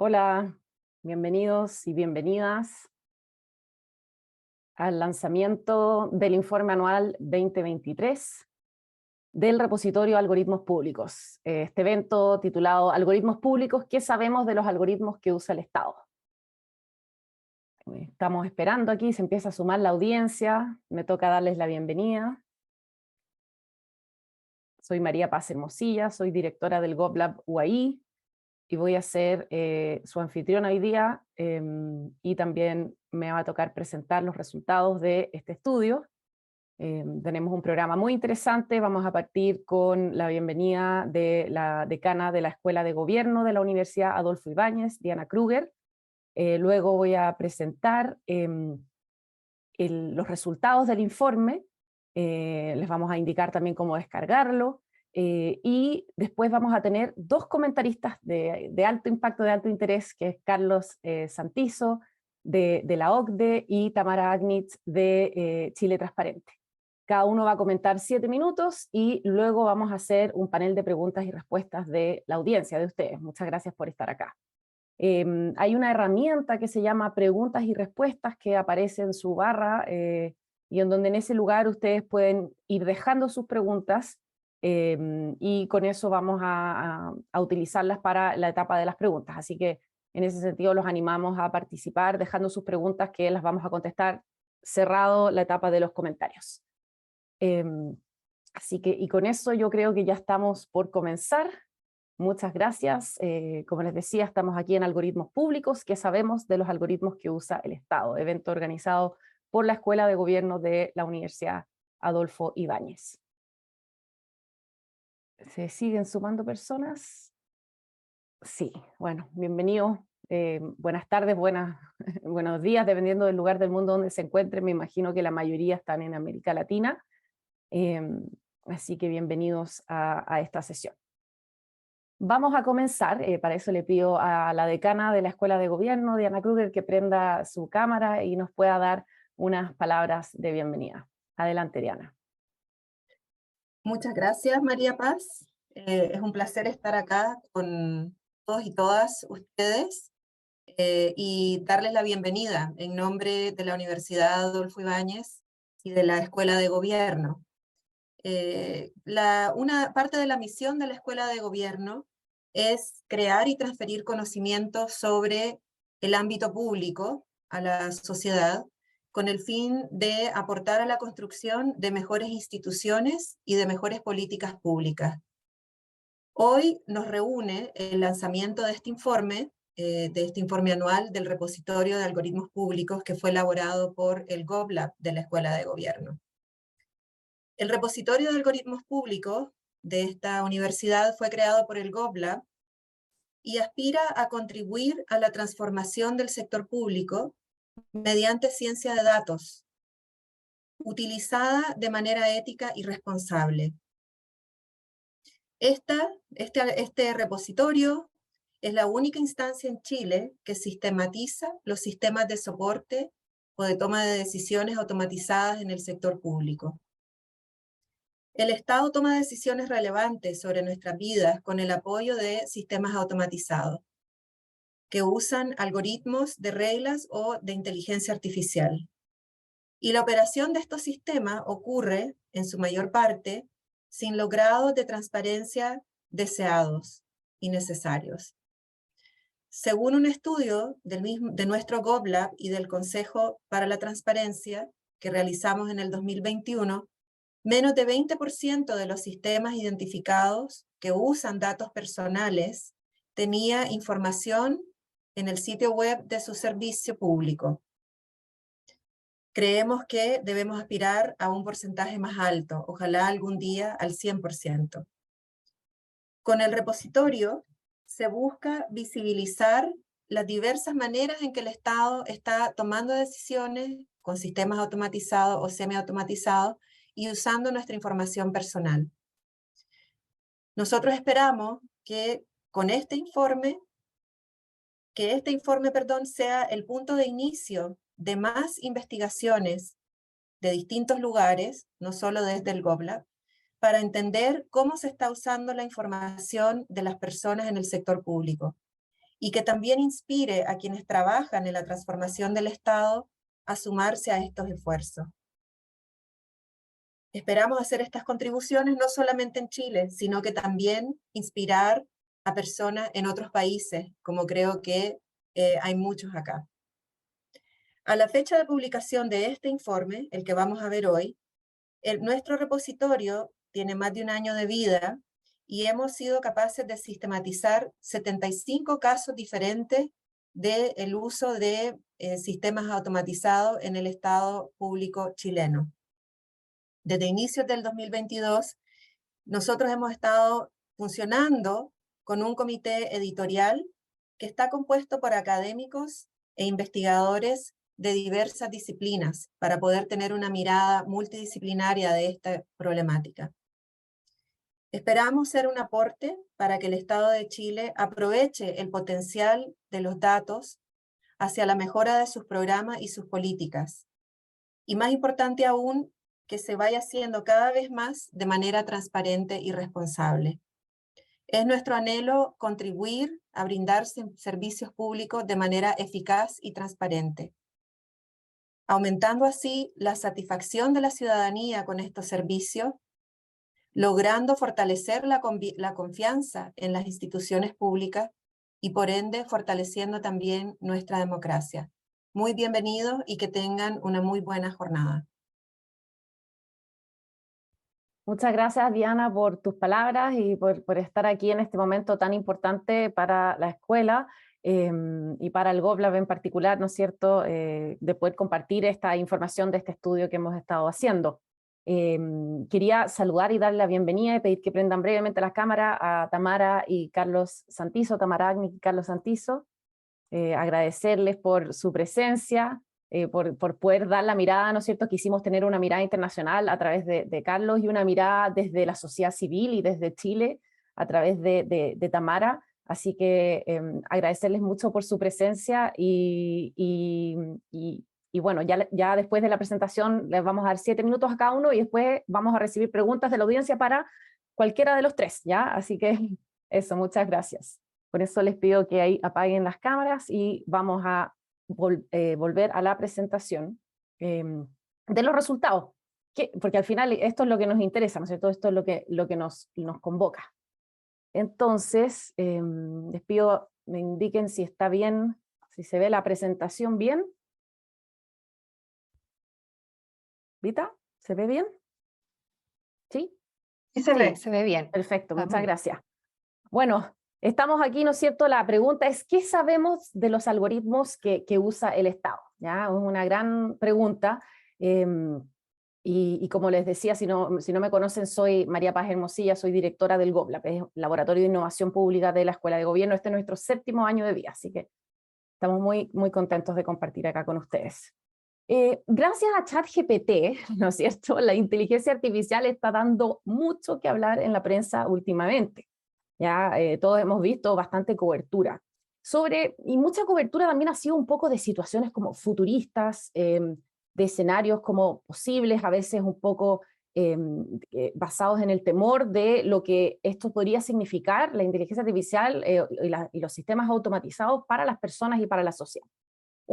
Hola, bienvenidos y bienvenidas al lanzamiento del informe anual 2023 del repositorio Algoritmos Públicos. Este evento titulado Algoritmos Públicos, ¿qué sabemos de los algoritmos que usa el Estado? Estamos esperando aquí, se empieza a sumar la audiencia, me toca darles la bienvenida. Soy María Paz Hermosilla, soy directora del GovLab UAI, y voy a ser su anfitriona hoy día, y también me va a tocar presentar los resultados de este estudio. Tenemos un programa muy interesante. Vamos a partir con la bienvenida de la decana de la Escuela de Gobierno de la Universidad Adolfo Ibáñez, Diana Kruger. Luego voy a presentar los resultados del informe. Les vamos a indicar también cómo descargarlo. Y después vamos a tener dos comentaristas de alto impacto, de alto interés, que es Carlos Santizo, de la OCDE, y Tamara Agnitz, de Chile Transparente. Cada uno va a comentar 7 minutos y luego vamos a hacer un panel de preguntas y respuestas de la audiencia, de ustedes. Muchas gracias por estar acá. Hay una herramienta que se llama Preguntas y Respuestas que aparece en su barra, y en donde en ese lugar ustedes pueden ir dejando sus preguntas, y con eso vamos a utilizarlas para la etapa de las preguntas. Así que en ese sentido los animamos a participar dejando sus preguntas, que las vamos a contestar cerrado la etapa de los comentarios. Así que, y con eso yo creo que ya estamos por comenzar. Muchas gracias. Como les decía, estamos aquí en Algoritmos Públicos. ¿Qué sabemos de los algoritmos que usa el Estado? Evento organizado por la Escuela de Gobierno de la Universidad Adolfo Ibáñez. ¿Se siguen sumando personas? Sí, bueno, bienvenidos. Buenas tardes, buenos días, dependiendo del lugar del mundo donde se encuentren. Me imagino que la mayoría están en América Latina. Así que bienvenidos a esta sesión. Vamos a comenzar. Para eso le pido a la decana de la Escuela de Gobierno, Diana Kruger, que prenda su cámara y nos pueda dar unas palabras de bienvenida. Adelante, Diana. Muchas gracias, María Paz. Es un placer estar acá con todos y todas ustedes, y darles la bienvenida en nombre de la Universidad Adolfo Ibáñez y de la Escuela de Gobierno. Una parte de la misión de la Escuela de Gobierno es crear y transferir conocimientos sobre el ámbito público a la sociedad, con el fin de aportar a la construcción de mejores instituciones y de mejores políticas públicas. Hoy nos reúne el lanzamiento de este informe anual del repositorio de algoritmos públicos, que fue elaborado por el GovLab de la Escuela de Gobierno. El repositorio de algoritmos públicos de esta universidad fue creado por el GovLab y aspira a contribuir a la transformación del sector público mediante ciencia de datos, utilizada de manera ética y responsable. Este repositorio es la única instancia en Chile que sistematiza los sistemas de soporte o de toma de decisiones automatizadas en el sector público. El Estado toma decisiones relevantes sobre nuestras vidas con el apoyo de sistemas automatizados, que usan algoritmos de reglas o de inteligencia artificial. Y la operación de estos sistemas ocurre, en su mayor parte, sin los grados de transparencia deseados y necesarios. Según un estudio de nuestro GovLab y del Consejo para la Transparencia, que realizamos en el 2021, menos de 20% de los sistemas identificados que usan datos personales tenía información en el sitio web de su servicio público. Creemos que debemos aspirar a un porcentaje más alto, ojalá algún día al 100%. Con el repositorio se busca visibilizar las diversas maneras en que el Estado está tomando decisiones con sistemas automatizados o semiautomatizados y usando nuestra información personal. Nosotros esperamos que con este informe, sea el punto de inicio de más investigaciones de distintos lugares, no solo desde el GovLab, para entender cómo se está usando la información de las personas en el sector público y que también inspire a quienes trabajan en la transformación del Estado a sumarse a estos esfuerzos. Esperamos hacer estas contribuciones no solamente en Chile, sino que también inspirar a personas en otros países, como creo que hay muchos acá. A la fecha de publicación de este informe, el que vamos a ver hoy, nuestro repositorio tiene más de un año de vida y hemos sido capaces de sistematizar 75 casos diferentes del uso de sistemas automatizados en el Estado público chileno. Desde inicios del 2022, nosotros hemos estado funcionando con un comité editorial que está compuesto por académicos e investigadores de diversas disciplinas para poder tener una mirada multidisciplinaria de esta problemática. Esperamos ser un aporte para que el Estado de Chile aproveche el potencial de los datos hacia la mejora de sus programas y sus políticas. Y más importante aún, que se vaya haciendo cada vez más de manera transparente y responsable. Es nuestro anhelo contribuir a brindar servicios públicos de manera eficaz y transparente, aumentando así la satisfacción de la ciudadanía con estos servicios, logrando fortalecer la confianza en las instituciones públicas y por ende fortaleciendo también nuestra democracia. Muy bienvenidos y que tengan una muy buena jornada. Muchas gracias, Diana, por tus palabras y por estar aquí en este momento tan importante para la escuela y para el GovLab en particular, ¿no es cierto?, de poder compartir esta información de este estudio que hemos estado haciendo. Quería saludar y darle la bienvenida y pedir que prendan brevemente las cámaras a Tamara y Carlos Santizo, Tamara Agnic y Carlos Santizo, agradecerles por su presencia, por poder dar la mirada, ¿no es cierto?, quisimos tener una mirada internacional a través de Carlos y una mirada desde la sociedad civil y desde Chile a través de Tamara, así que agradecerles mucho por su presencia y bueno, ya después de la presentación les vamos a dar 7 minutos a cada uno y después vamos a recibir preguntas de la audiencia para cualquiera de los tres, ¿ya? Así que eso, muchas gracias. Por eso les pido que ahí apaguen las cámaras y vamos a volver a la presentación de los resultados, porque al final esto es lo que nos interesa, ¿no es cierto? Esto es lo que nos convoca. Entonces, les pido me indiquen si está bien, si se ve la presentación bien. ¿Vita? ¿Se ve bien? ¿Sí? Sí, se ve bien. Perfecto, muchas gracias. Bueno, estamos aquí, ¿no es cierto? La pregunta es, ¿qué sabemos de los algoritmos que usa el Estado? ¿Ya? Es una gran pregunta. Y como les decía, si no me conocen, soy María Paz Hermosilla, soy directora del GovLab, es Laboratorio de Innovación Pública de la Escuela de Gobierno. Este es nuestro 7º año de vida, así que estamos muy, muy contentos de compartir acá con ustedes. Gracias a ChatGPT, ¿no es cierto?, la inteligencia artificial está dando mucho que hablar en la prensa últimamente. Ya todos hemos visto bastante cobertura y mucha cobertura también ha sido un poco de situaciones como futuristas, de escenarios como posibles, a veces un poco basados en el temor de lo que esto podría significar, la inteligencia artificial y los sistemas automatizados para las personas y para la sociedad.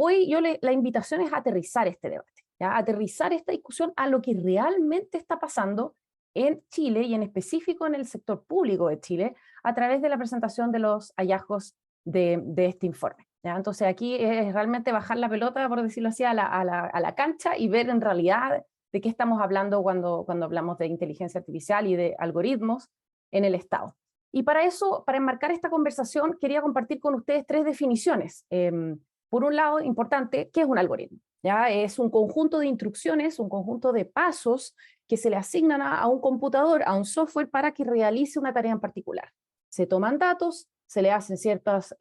Hoy la invitación es a aterrizar este debate, ¿ya? Aterrizar esta discusión a lo que realmente está pasando en Chile y en específico en el sector público de Chile a través de la presentación de los hallazgos de este informe, ¿ya? Entonces aquí es realmente bajar la pelota, por decirlo así, a la cancha y ver en realidad de qué estamos hablando cuando hablamos de inteligencia artificial y de algoritmos en el Estado. Y para eso, para enmarcar esta conversación, quería compartir con ustedes 3 definiciones. Por un lado, importante, ¿qué es un algoritmo? ¿Ya? Es un conjunto de instrucciones, un conjunto de pasos que se le asignan a un computador, a un software, para que realice una tarea en particular. Se toman datos, se le hacen ciertas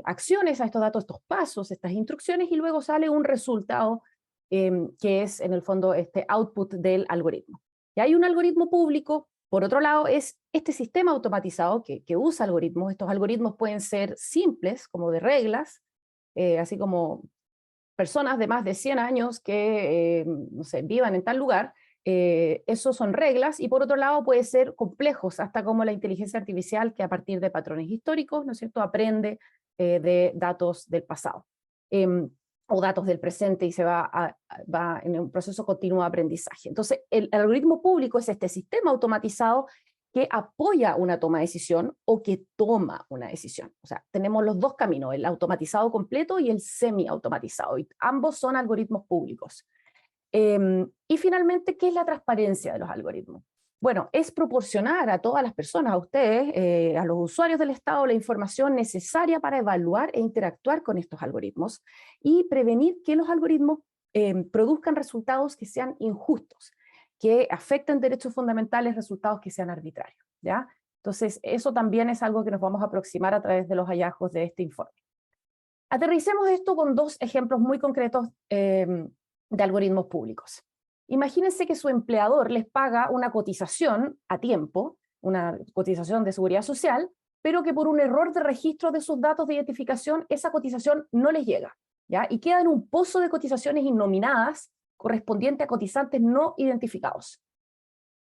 acciones a estos datos, estos pasos, estas instrucciones, y luego sale un resultado que es, en el fondo, este output del algoritmo. Y hay un algoritmo público, por otro lado, es este sistema automatizado que usa algoritmos. Estos algoritmos pueden ser simples, como de reglas, así como personas de más de 100 años que, no sé, vivan en tal lugar, Eso son reglas, y por otro lado puede ser complejos, hasta como la inteligencia artificial, que a partir de patrones históricos, ¿no es cierto?, aprende de datos del pasado, o datos del presente, y se va en un proceso continuo de aprendizaje. Entonces, el algoritmo público es este sistema automatizado que apoya una toma de decisión o que toma una decisión. O sea, tenemos los dos caminos, el automatizado completo y el semi-automatizado, y ambos son algoritmos públicos. Y finalmente, ¿qué es la transparencia de los algoritmos? Bueno, es proporcionar a todas las personas, a ustedes, a los usuarios del Estado, la información necesaria para evaluar e interactuar con estos algoritmos y prevenir que los algoritmos produzcan resultados que sean injustos, que afecten derechos fundamentales, resultados que sean arbitrarios, ¿ya? Entonces, eso también es algo que nos vamos a aproximar a través de los hallazgos de este informe. Aterricemos esto con dos ejemplos muy concretos de algoritmos públicos. Imagínense que su empleador les paga una cotización a tiempo, una cotización de seguridad social, pero que por un error de registro de sus datos de identificación, esa cotización no les llega, ¿ya? Y queda en un pozo de cotizaciones innominadas correspondiente a cotizantes no identificados.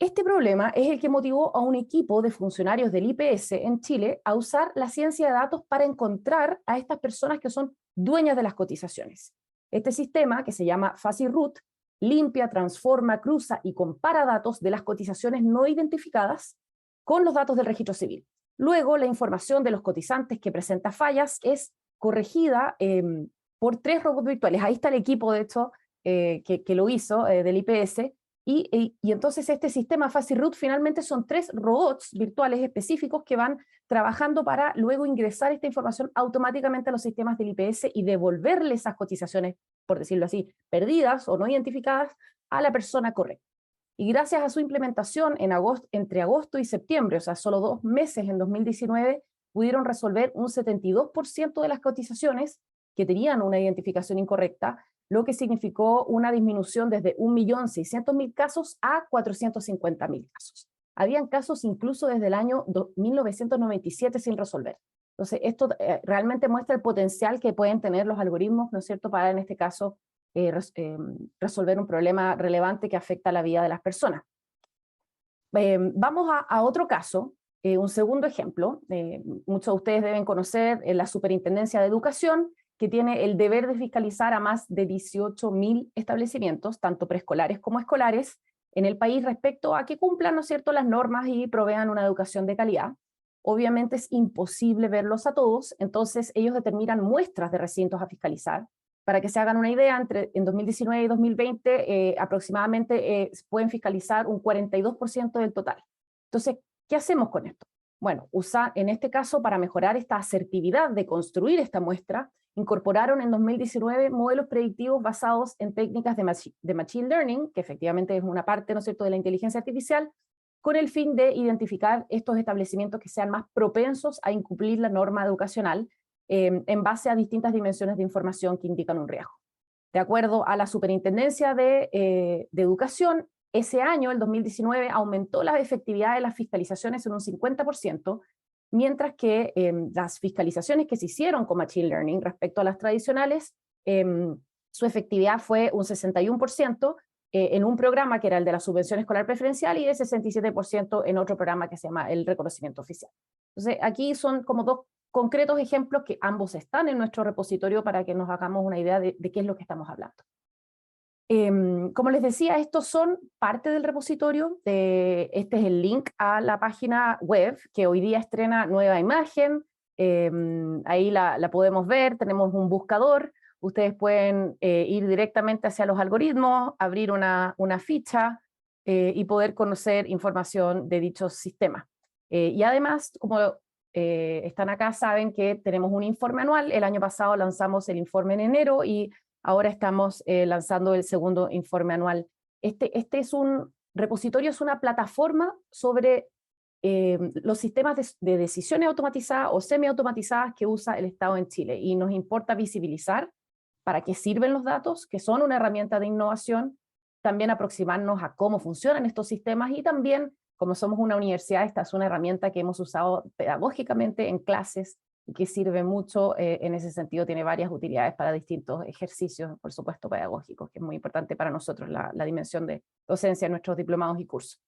Este problema es el que motivó a un equipo de funcionarios del IPS en Chile a usar la ciencia de datos para encontrar a estas personas que son dueñas de las cotizaciones. Este sistema, que se llama FuzzyRoot, limpia, transforma, cruza y compara datos de las cotizaciones no identificadas con los datos del registro civil. Luego, la información de los cotizantes que presenta fallas es corregida por 3 robots virtuales. Ahí está el equipo, de hecho, que lo hizo, del IPS, y entonces este sistema FuzzyRoot finalmente son 3 robots virtuales específicos que van trabajando para luego ingresar esta información automáticamente a los sistemas del IPS y devolverle esas cotizaciones, por decirlo así, perdidas o no identificadas a la persona correcta. Y gracias a su implementación entre agosto y septiembre, o sea, solo 2 meses en 2019, pudieron resolver un 72% de las cotizaciones que tenían una identificación incorrecta, lo que significó una disminución desde 1.600.000 casos a 450.000 casos. Habían casos incluso desde el año 1997 sin resolver. Entonces, esto realmente muestra el potencial que pueden tener los algoritmos, ¿no es cierto?, para, en este caso, resolver un problema relevante que afecta a la vida de las personas. Vamos a otro caso, un segundo ejemplo. Muchos de ustedes deben conocer la Superintendencia de Educación, que tiene el deber de fiscalizar a más de 18.000 establecimientos, tanto preescolares como escolares, en el país respecto a que cumplan, ¿no es cierto?, las normas y provean una educación de calidad. Obviamente es imposible verlos a todos, entonces ellos determinan muestras de recintos a fiscalizar. Para que se hagan una idea, en 2019 y 2020 aproximadamente pueden fiscalizar un 42% del total. Entonces, ¿qué hacemos con esto? Bueno, en este caso, para mejorar esta asertividad de construir esta muestra, incorporaron en 2019 modelos predictivos basados en técnicas de Machine Learning, que efectivamente es una parte, ¿no es cierto?, de la inteligencia artificial, con el fin de identificar estos establecimientos que sean más propensos a incumplir la norma educacional en base a distintas dimensiones de información que indican un riesgo. De acuerdo a la Superintendencia de Educación, ese año, el 2019, aumentó la efectividad de las fiscalizaciones en un 50%, mientras que las fiscalizaciones que se hicieron con Machine Learning respecto a las tradicionales, su efectividad fue un 61% en un programa que era el de la subvención escolar preferencial y de 67% en otro programa que se llama el reconocimiento oficial. Entonces, aquí son como 2 concretos ejemplos que ambos están en nuestro repositorio para que nos hagamos una idea de qué es lo que estamos hablando. Como les decía, estos son parte del repositorio. Este es el link a la página web que hoy día estrena nueva imagen. Ahí la podemos ver, tenemos un buscador. Ustedes pueden ir directamente hacia los algoritmos, abrir una ficha y poder conocer información de dichos sistemas. Y además, como están acá, saben que tenemos un informe anual. El año pasado lanzamos el informe en enero y ahora estamos lanzando el segundo informe anual. Este es un repositorio, es una plataforma sobre los sistemas de decisiones automatizadas o semiautomatizadas que usa el Estado en Chile. Y nos importa visibilizar para qué sirven los datos, que son una herramienta de innovación, también aproximarnos a cómo funcionan estos sistemas y también, como somos una universidad, esta es una herramienta que hemos usado pedagógicamente en clases y que sirve mucho en ese sentido, tiene varias utilidades para distintos ejercicios, por supuesto, pedagógicos, que es muy importante para nosotros la dimensión de docencia en nuestros diplomados y cursos.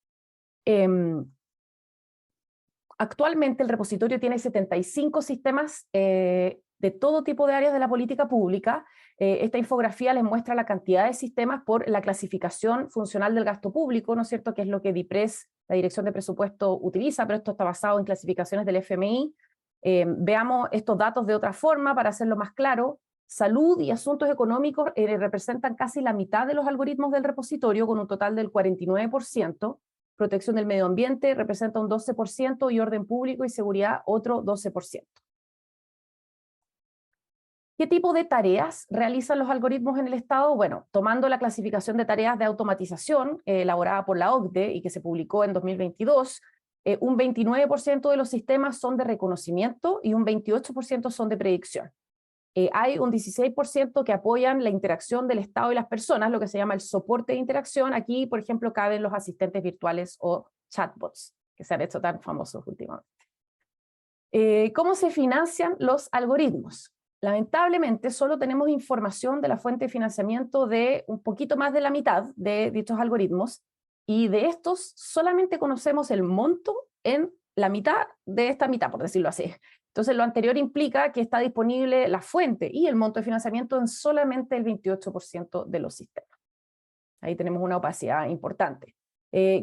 Actualmente el repositorio tiene 75 sistemas de todo tipo de áreas de la política pública. Esta infografía les muestra la cantidad de sistemas por la clasificación funcional del gasto público, ¿no es cierto?, que es lo que DIPRES, la Dirección de Presupuesto, utiliza, pero esto está basado en clasificaciones del FMI. Veamos estos datos de otra forma para hacerlo más claro. Salud y asuntos económicos representan casi la mitad de los algoritmos del repositorio, con un total del 49%. Protección del medio ambiente representa un 12% y orden público y seguridad otro 12%. ¿Qué tipo de tareas realizan los algoritmos en el Estado? Bueno, tomando la clasificación de tareas de automatización elaborada por la OCDE y que se publicó en 2022, un 29% de los sistemas son de reconocimiento y un 28% son de predicción. Hay un 16% que apoyan la interacción del Estado y las personas, lo que se llama el soporte de interacción. Aquí, por ejemplo, caben los asistentes virtuales o chatbots, que se han hecho tan famosos últimamente. ¿Cómo se financian los algoritmos? Lamentablemente, solo tenemos información de la fuente de financiamiento de un poquito más de la mitad de dichos algoritmos, y de estos solamente conocemos el monto en la mitad de esta mitad, por decirlo así. Entonces, lo anterior implica que está disponible la fuente y el monto de financiamiento en solamente el 28% de los sistemas. Ahí tenemos una opacidad importante.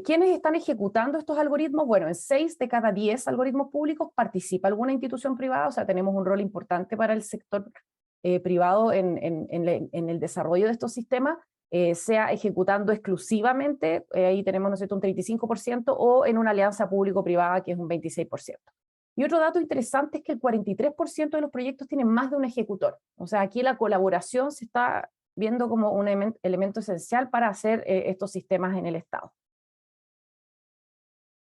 ¿Quiénes están ejecutando estos algoritmos? Bueno, en 6 de cada 10 algoritmos públicos participa alguna institución privada, o sea, tenemos un rol importante para el sector privado en el desarrollo de estos sistemas, sea ejecutando exclusivamente, ahí tenemos, ¿no es cierto?, un 35%, o en una alianza público-privada que es un 26%. Y otro dato interesante es que el 43% de los proyectos tienen más de un ejecutor. O sea, aquí la colaboración se está viendo como un elemento esencial para hacer estos sistemas en el Estado.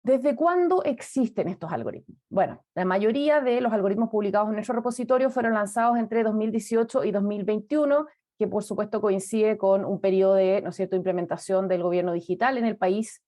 ¿Desde cuándo existen estos algoritmos? Bueno, la mayoría de los algoritmos publicados en nuestro repositorio fueron lanzados entre 2018 y 2021, que por supuesto coincide con un periodo de, ¿no es cierto?, implementación del gobierno digital en el país.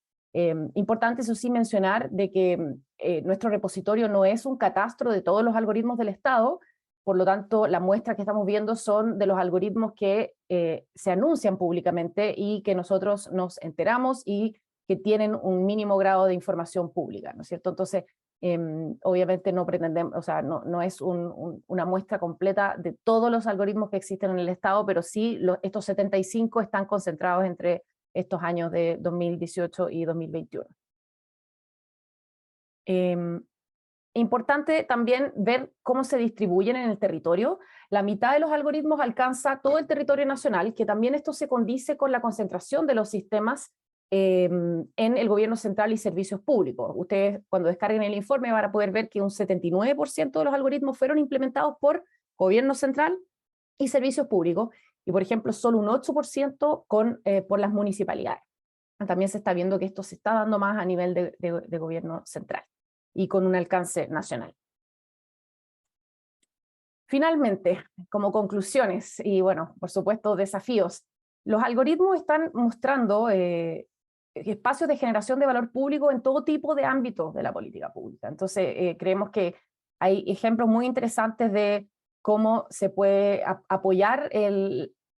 Importante, eso sí, mencionar de que nuestro repositorio no es un catastro de todos los algoritmos del Estado, por lo tanto, la muestra que estamos viendo son de los algoritmos que se anuncian públicamente y que nosotros nos enteramos y que tienen un mínimo grado de información pública, ¿no es cierto? Entonces, obviamente no pretendemos, o sea, no es una muestra completa de todos los algoritmos que existen en el Estado, pero sí estos 75 están concentrados entre estos años de 2018 y 2021. Importante también ver cómo se distribuyen en el territorio. La mitad de los algoritmos alcanza todo el territorio nacional, que también esto se condice con la concentración de los sistemas en el gobierno central y servicios públicos. Ustedes, cuando descarguen el informe, van a poder ver que un 79% de los algoritmos fueron implementados por gobierno central y servicios públicos, y por ejemplo solo un 8% por las municipalidades. También se está viendo que esto se está dando más a nivel de gobierno central y con un alcance nacional. Finalmente, como conclusiones y bueno, por supuesto desafíos, los algoritmos están mostrando espacios de generación de valor público en todo tipo de ámbitos de la política pública. Entonces, creemos que hay ejemplos muy interesantes de cómo se puede apoyar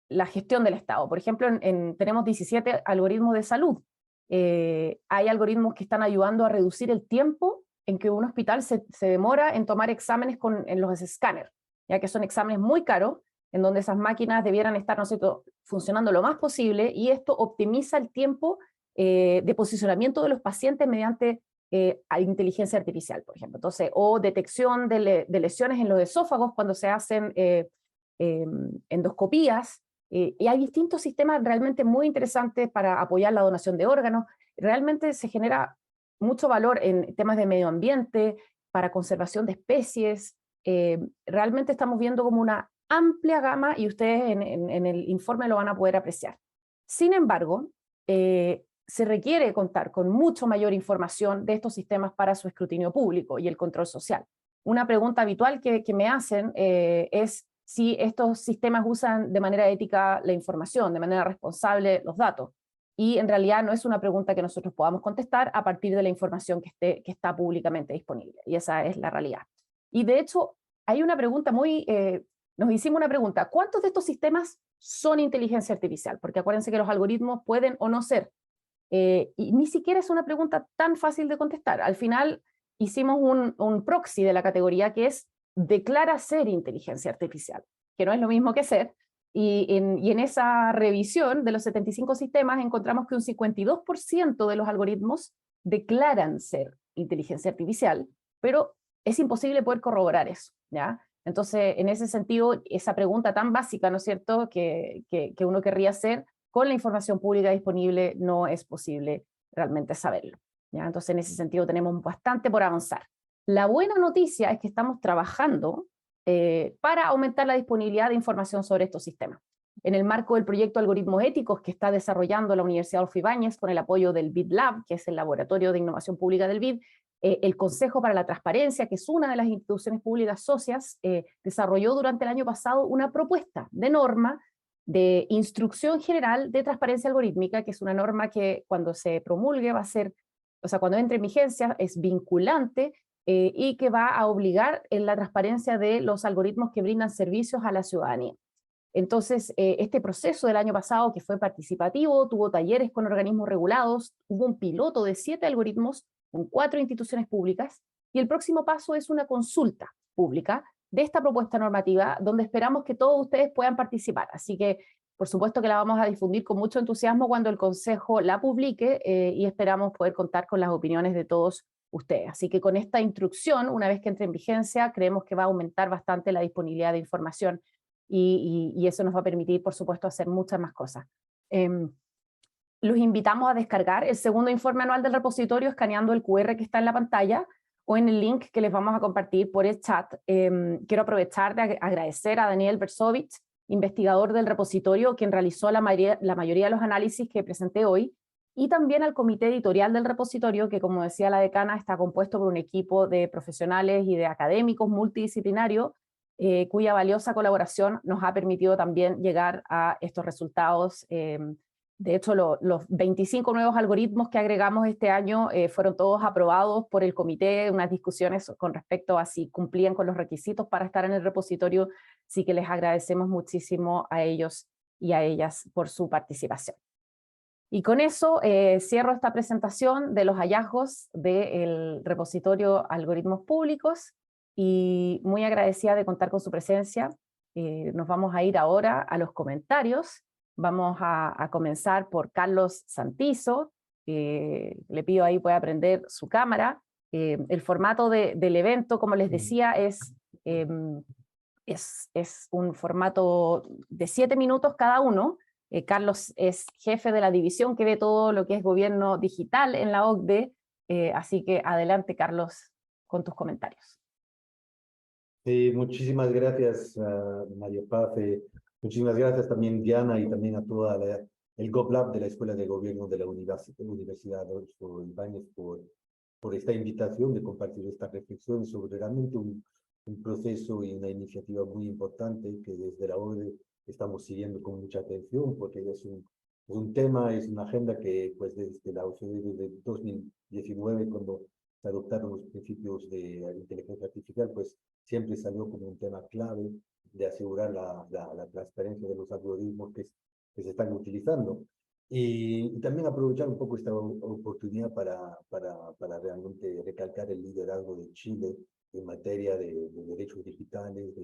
la gestión del Estado. Por ejemplo, tenemos 17 algoritmos de salud. Hay algoritmos que están ayudando a reducir el tiempo en que un hospital se demora en tomar exámenes en los escáneres, ya que son exámenes muy caros, en donde esas máquinas debieran estar, ¿no es cierto?, funcionando lo más posible, y esto optimiza el tiempo de posicionamiento de los pacientes mediante inteligencia artificial, por ejemplo. Entonces, o detección de lesiones en los esófagos cuando se hacen endoscopías, y hay distintos sistemas realmente muy interesantes para apoyar la donación de órganos. Realmente se genera mucho valor en temas de medio ambiente, para conservación de especies. Realmente estamos viendo como una amplia gama, y ustedes en el informe lo van a poder apreciar. Sin embargo, se requiere contar con mucho mayor información de estos sistemas para su escrutinio público y el control social. Una pregunta habitual que me hacen es si estos sistemas usan de manera ética la información, de manera responsable los datos. Y en realidad no es una pregunta que nosotros podamos contestar a partir de la información que está públicamente disponible. Y esa es la realidad. Y de hecho, hay una pregunta nos hicimos una pregunta, ¿cuántos de estos sistemas son inteligencia artificial? Porque acuérdense que los algoritmos pueden o no ser. Y ni siquiera es una pregunta tan fácil de contestar. Al final hicimos un proxy de la categoría que es declara ser inteligencia artificial, que no es lo mismo que ser. Y en esa revisión de los 75 sistemas encontramos que un 52% de los algoritmos declaran ser inteligencia artificial, pero es imposible poder corroborar eso, ¿ya? Entonces, en ese sentido, esa pregunta tan básica, ¿no es cierto?, que uno querría hacer, con la información pública disponible no es posible realmente saberlo, ¿ya? Entonces, en ese sentido tenemos bastante por avanzar. La buena noticia es que estamos trabajando para aumentar la disponibilidad de información sobre estos sistemas. En el marco del proyecto Algoritmos Éticos que está desarrollando la Universidad Adolfo Ibáñez con el apoyo del BID Lab, que es el Laboratorio de Innovación Pública del BID, el Consejo para la Transparencia, que es una de las instituciones públicas socias, desarrolló durante el año pasado una propuesta de norma de instrucción general de transparencia algorítmica, que es una norma que cuando se promulgue va a ser, o sea, cuando entre en vigencia es vinculante y que va a obligar en la transparencia de los algoritmos que brindan servicios a la ciudadanía. Entonces, este proceso del año pasado, que fue participativo, tuvo talleres con organismos regulados, hubo un piloto de 7 algoritmos con 4 instituciones públicas, y el próximo paso es una consulta pública de esta propuesta normativa, donde esperamos que todos ustedes puedan participar. Así que, por supuesto que la vamos a difundir con mucho entusiasmo cuando el Consejo la publique, y esperamos poder contar con las opiniones de todos ustedes. Así que con esta instrucción, una vez que entre en vigencia, creemos que va a aumentar bastante la disponibilidad de información y eso nos va a permitir, por supuesto, hacer muchas más cosas. Los invitamos a descargar el segundo informe anual del repositorio escaneando el QR que está en la pantalla o en el link que les vamos a compartir por el chat. Quiero aprovechar de agradecer a Daniel Bersovich, investigador del repositorio, quien realizó la mayoría de los análisis que presenté hoy, y también al comité editorial del repositorio, que como decía la decana, está compuesto por un equipo de profesionales y de académicos multidisciplinarios, cuya valiosa colaboración nos ha permitido también llegar a estos resultados. De hecho, los 25 nuevos algoritmos que agregamos este año fueron todos aprobados por el comité, unas discusiones con respecto a si cumplían con los requisitos para estar en el repositorio, así que les agradecemos muchísimo a ellos y a ellas por su participación. Y con eso cierro esta presentación de los hallazgos del repositorio Algoritmos Públicos, y muy agradecida de contar con su presencia. Nos vamos a ir ahora a los comentarios. Vamos a comenzar por Carlos Santizo. Le pido ahí pueda prender su cámara. El formato del evento, como les decía, es un formato de 7 minutos cada uno. Carlos es jefe de la división que ve todo lo que es gobierno digital en la OCDE, así que adelante, Carlos, con tus comentarios. Sí, muchísimas gracias, María Paz. Muchísimas gracias también, Diana, y también a toda el GovLab de la Escuela de Gobierno de la Universidad Adolfo Ibáñez por esta invitación de compartir esta reflexión sobre realmente un proceso y una iniciativa muy importante que desde la OCDE estamos siguiendo con mucha atención, porque es un tema, es una agenda que pues desde la OCDE desde 2019, cuando se adoptaron los principios de inteligencia artificial, pues siempre salió como un tema clave de asegurar la transparencia de los algoritmos que se están utilizando. Y también aprovechar un poco esta oportunidad para realmente recalcar el liderazgo de Chile en materia de derechos digitales,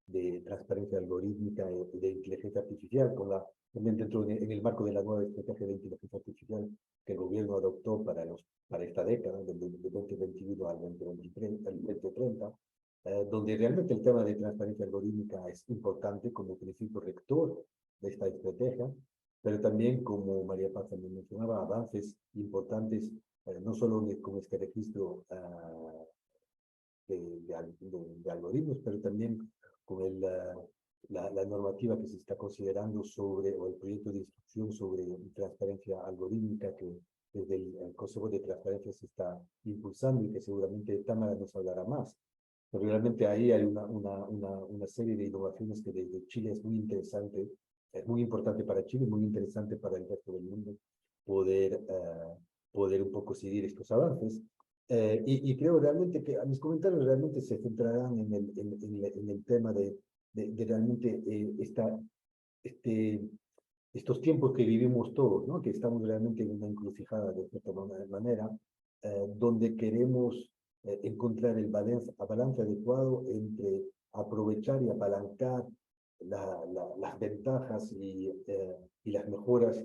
de transparencia algorítmica y de inteligencia artificial, también en el marco de la nueva estrategia de inteligencia artificial que el gobierno adoptó para esta década, del 2021 al 2030, donde realmente el tema de transparencia algorítmica es importante como principio rector de esta estrategia, pero también, como María Paz también mencionaba, avances importantes, no solo con este registro de algoritmos, pero también con la normativa que se está considerando o el proyecto de instrucción sobre transparencia algorítmica que desde el Consejo de Transparencia se está impulsando y que seguramente Tamara nos hablará más. Pero realmente ahí hay una serie de innovaciones que desde Chile es muy interesante, es muy importante para Chile, muy interesante para el resto del mundo poder un poco seguir estos avances. Y creo realmente que mis comentarios realmente se centrarán en el tema de realmente estos tiempos que vivimos todos, ¿no? Que estamos realmente en una encrucijada de cierta manera, donde queremos encontrar el balance adecuado entre aprovechar y apalancar las ventajas y las mejoras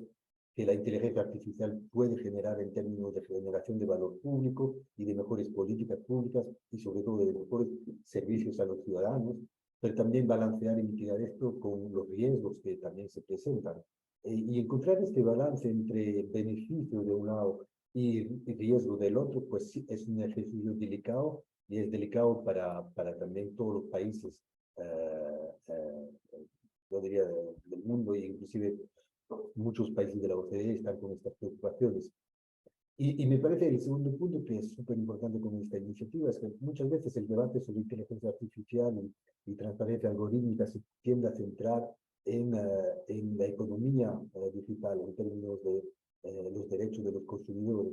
que la inteligencia artificial puede generar en términos de generación de valor público y de mejores políticas públicas y sobre todo de mejores servicios a los ciudadanos, pero también balancear y mitigar esto con los riesgos que también se presentan. Y encontrar este balance entre beneficio de un lado y riesgo del otro, pues sí, es un ejercicio delicado y es delicado para también todos los países, yo diría, del mundo, e inclusive muchos países de la OCDE están con estas preocupaciones. Y me parece el segundo punto que es súper importante con esta iniciativa es que muchas veces el debate sobre inteligencia artificial y transparencia algorítmica se tiende a centrar en la economía digital, en términos de los derechos de los consumidores.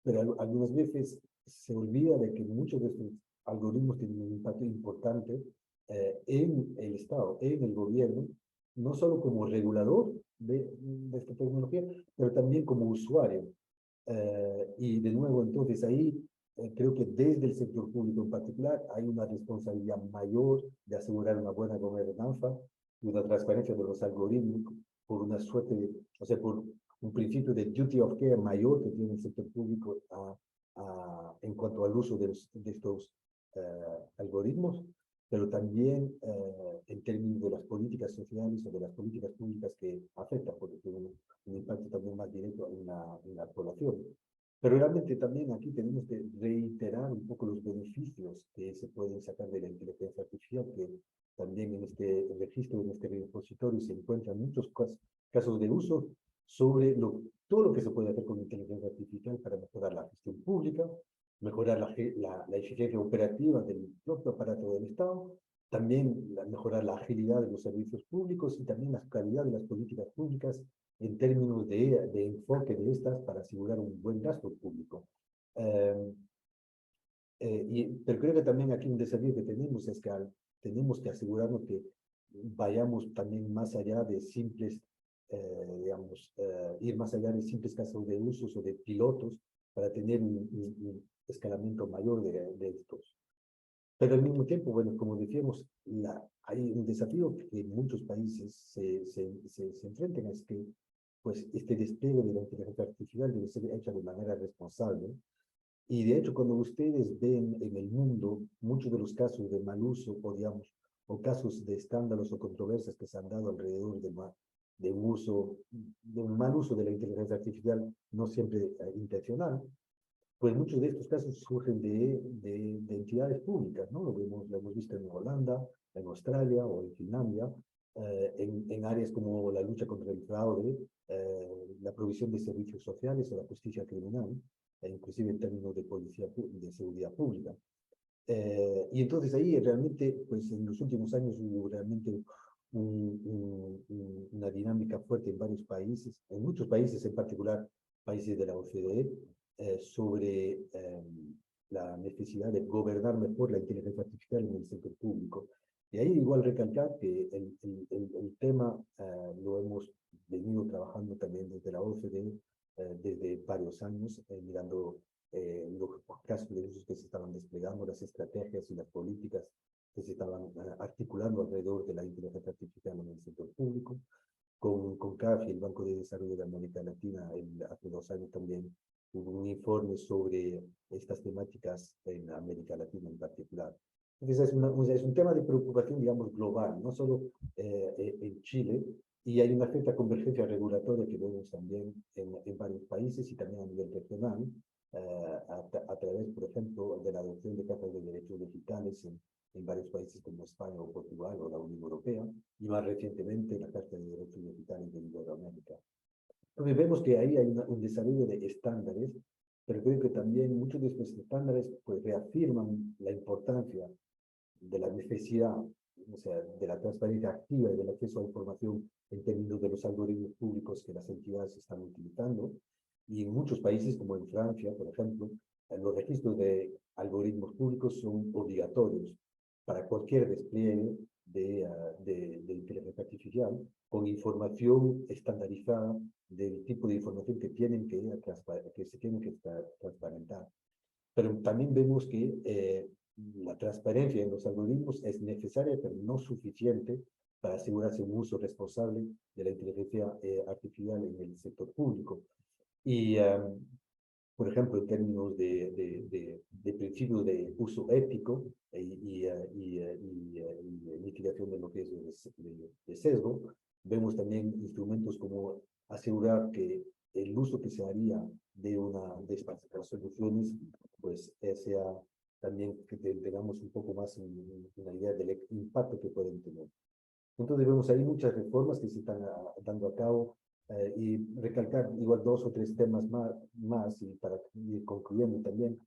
Pero algunas veces se olvida de que muchos de estos algoritmos tienen un impacto importante en el Estado, en el gobierno, no solo como regulador de esta tecnología, pero también como usuario. Y de nuevo, entonces ahí creo que desde el sector público en particular hay una responsabilidad mayor de asegurar una buena gobernanza y una transparencia de los algoritmos por una suerte de, o sea, por un principio de duty of care mayor que tiene el sector público en cuanto al uso de estos algoritmos, pero también en términos de las políticas sociales o de las políticas públicas que afectan, porque tienen un impacto también más directo en la población. Pero realmente también aquí tenemos que reiterar un poco los beneficios que se pueden sacar de la inteligencia artificial, que también en este registro, en este repositorio, se encuentran muchos casos de uso sobre todo lo que se puede hacer con inteligencia artificial para mejorar la gestión pública, mejorar la eficiencia operativa del propio aparato del Estado, también mejorar la agilidad de los servicios públicos y también la calidad de las políticas públicas en términos de enfoque de estas para asegurar un buen gasto público. Pero creo que también aquí un desafío que tenemos es que tenemos que asegurarnos que vayamos también más allá de simples, ir más allá de simples casos de usos o de pilotos para tener un escalamiento mayor de estos. Pero al mismo tiempo, bueno, como decíamos, hay un desafío que muchos países se enfrentan, es que pues, este despliegue de la inteligencia artificial debe ser hecho de manera responsable. Y de hecho, cuando ustedes ven en el mundo muchos de los casos de mal uso, o digamos, o casos de escándalos o controversias que se han dado alrededor de un mal uso de la inteligencia artificial, no siempre intencional, pues muchos de estos casos surgen de entidades públicas, ¿no? Lo hemos visto en Holanda, en Australia o en Finlandia, en áreas como la lucha contra el fraude, la provisión de servicios sociales o la justicia criminal, inclusive en términos de policía, de seguridad pública. Y entonces ahí realmente, pues en los últimos años hubo realmente una dinámica fuerte en varios países, en muchos países, en particular países de la OCDE, sobre la necesidad de gobernar mejor la inteligencia artificial en el sector público. Y ahí igual recalcar que el tema lo hemos venido trabajando también desde la OCDE desde varios años, mirando los casos de usos que se estaban desplegando, las estrategias y las políticas que se estaban articulando alrededor de la inteligencia artificial en el sector público. Con CAF y el Banco de Desarrollo de América Latina, hace 2 años también hubo un informe sobre estas temáticas en América Latina en particular. Entonces es un tema de preocupación, digamos, global, no solo en Chile, y hay una cierta convergencia regulatoria que vemos también en varios países y también a nivel regional, a través, por ejemplo, de la adopción de cartas de derechos digitales en varios países como España o Portugal o la Unión Europea, y más recientemente la Carta de Derechos Digitales de Iberoamérica. Entonces vemos que ahí hay un desarrollo de estándares, pero creo que también muchos de estos estándares pues, reafirman la importancia de la necesidad, o sea, de la transparencia activa y del acceso a información en términos de los algoritmos públicos que las entidades están utilizando. Y en muchos países, como en Francia, por ejemplo, los registros de algoritmos públicos son obligatorios para cualquier despliegue de inteligencia artificial, con información estandarizada del tipo de información que se tienen que transparentar. Pero también vemos que la transparencia en los algoritmos es necesaria, pero no suficiente para asegurarse un uso responsable de la inteligencia artificial en el sector público. Y, por ejemplo, en términos de principios de uso ético y mitigación de lo que es de sesgo, vemos también instrumentos como asegurar que el uso que se haría de estas soluciones, pues sea también que tengamos un poco más una idea del impacto que pueden tener. Entonces vemos ahí muchas reformas que se están dando a cabo y recalcar igual 2 o 3 temas más y para ir concluyendo también,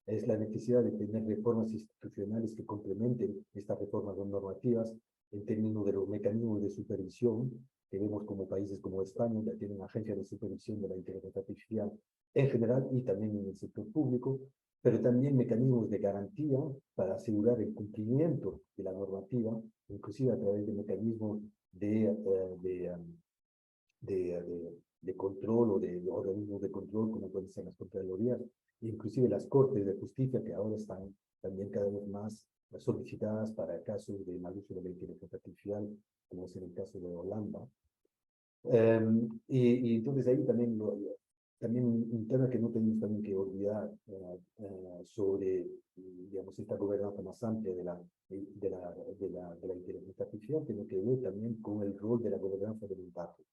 es la necesidad de tener reformas institucionales que complementen estas reformas normativas en términos de los mecanismos de supervisión, que vemos como países como España ya tienen agencias de supervisión de la inteligencia artificial en general y también en el sector público, pero también mecanismos de garantía para asegurar el cumplimiento de la normativa, inclusive a través de mecanismos de control o de organismos de control, como pueden ser las Contralorías, inclusive las Cortes de Justicia, que ahora están también cada vez más solicitadas para casos de mal uso de la inteligencia artificial, como es en el caso de Holanda. Y entonces ahí también, también un tema que no tenemos también que olvidar sobre, digamos, esta gobernanza más amplia de la inteligencia artificial, tiene que ver también con el rol de la gobernanza de los datos.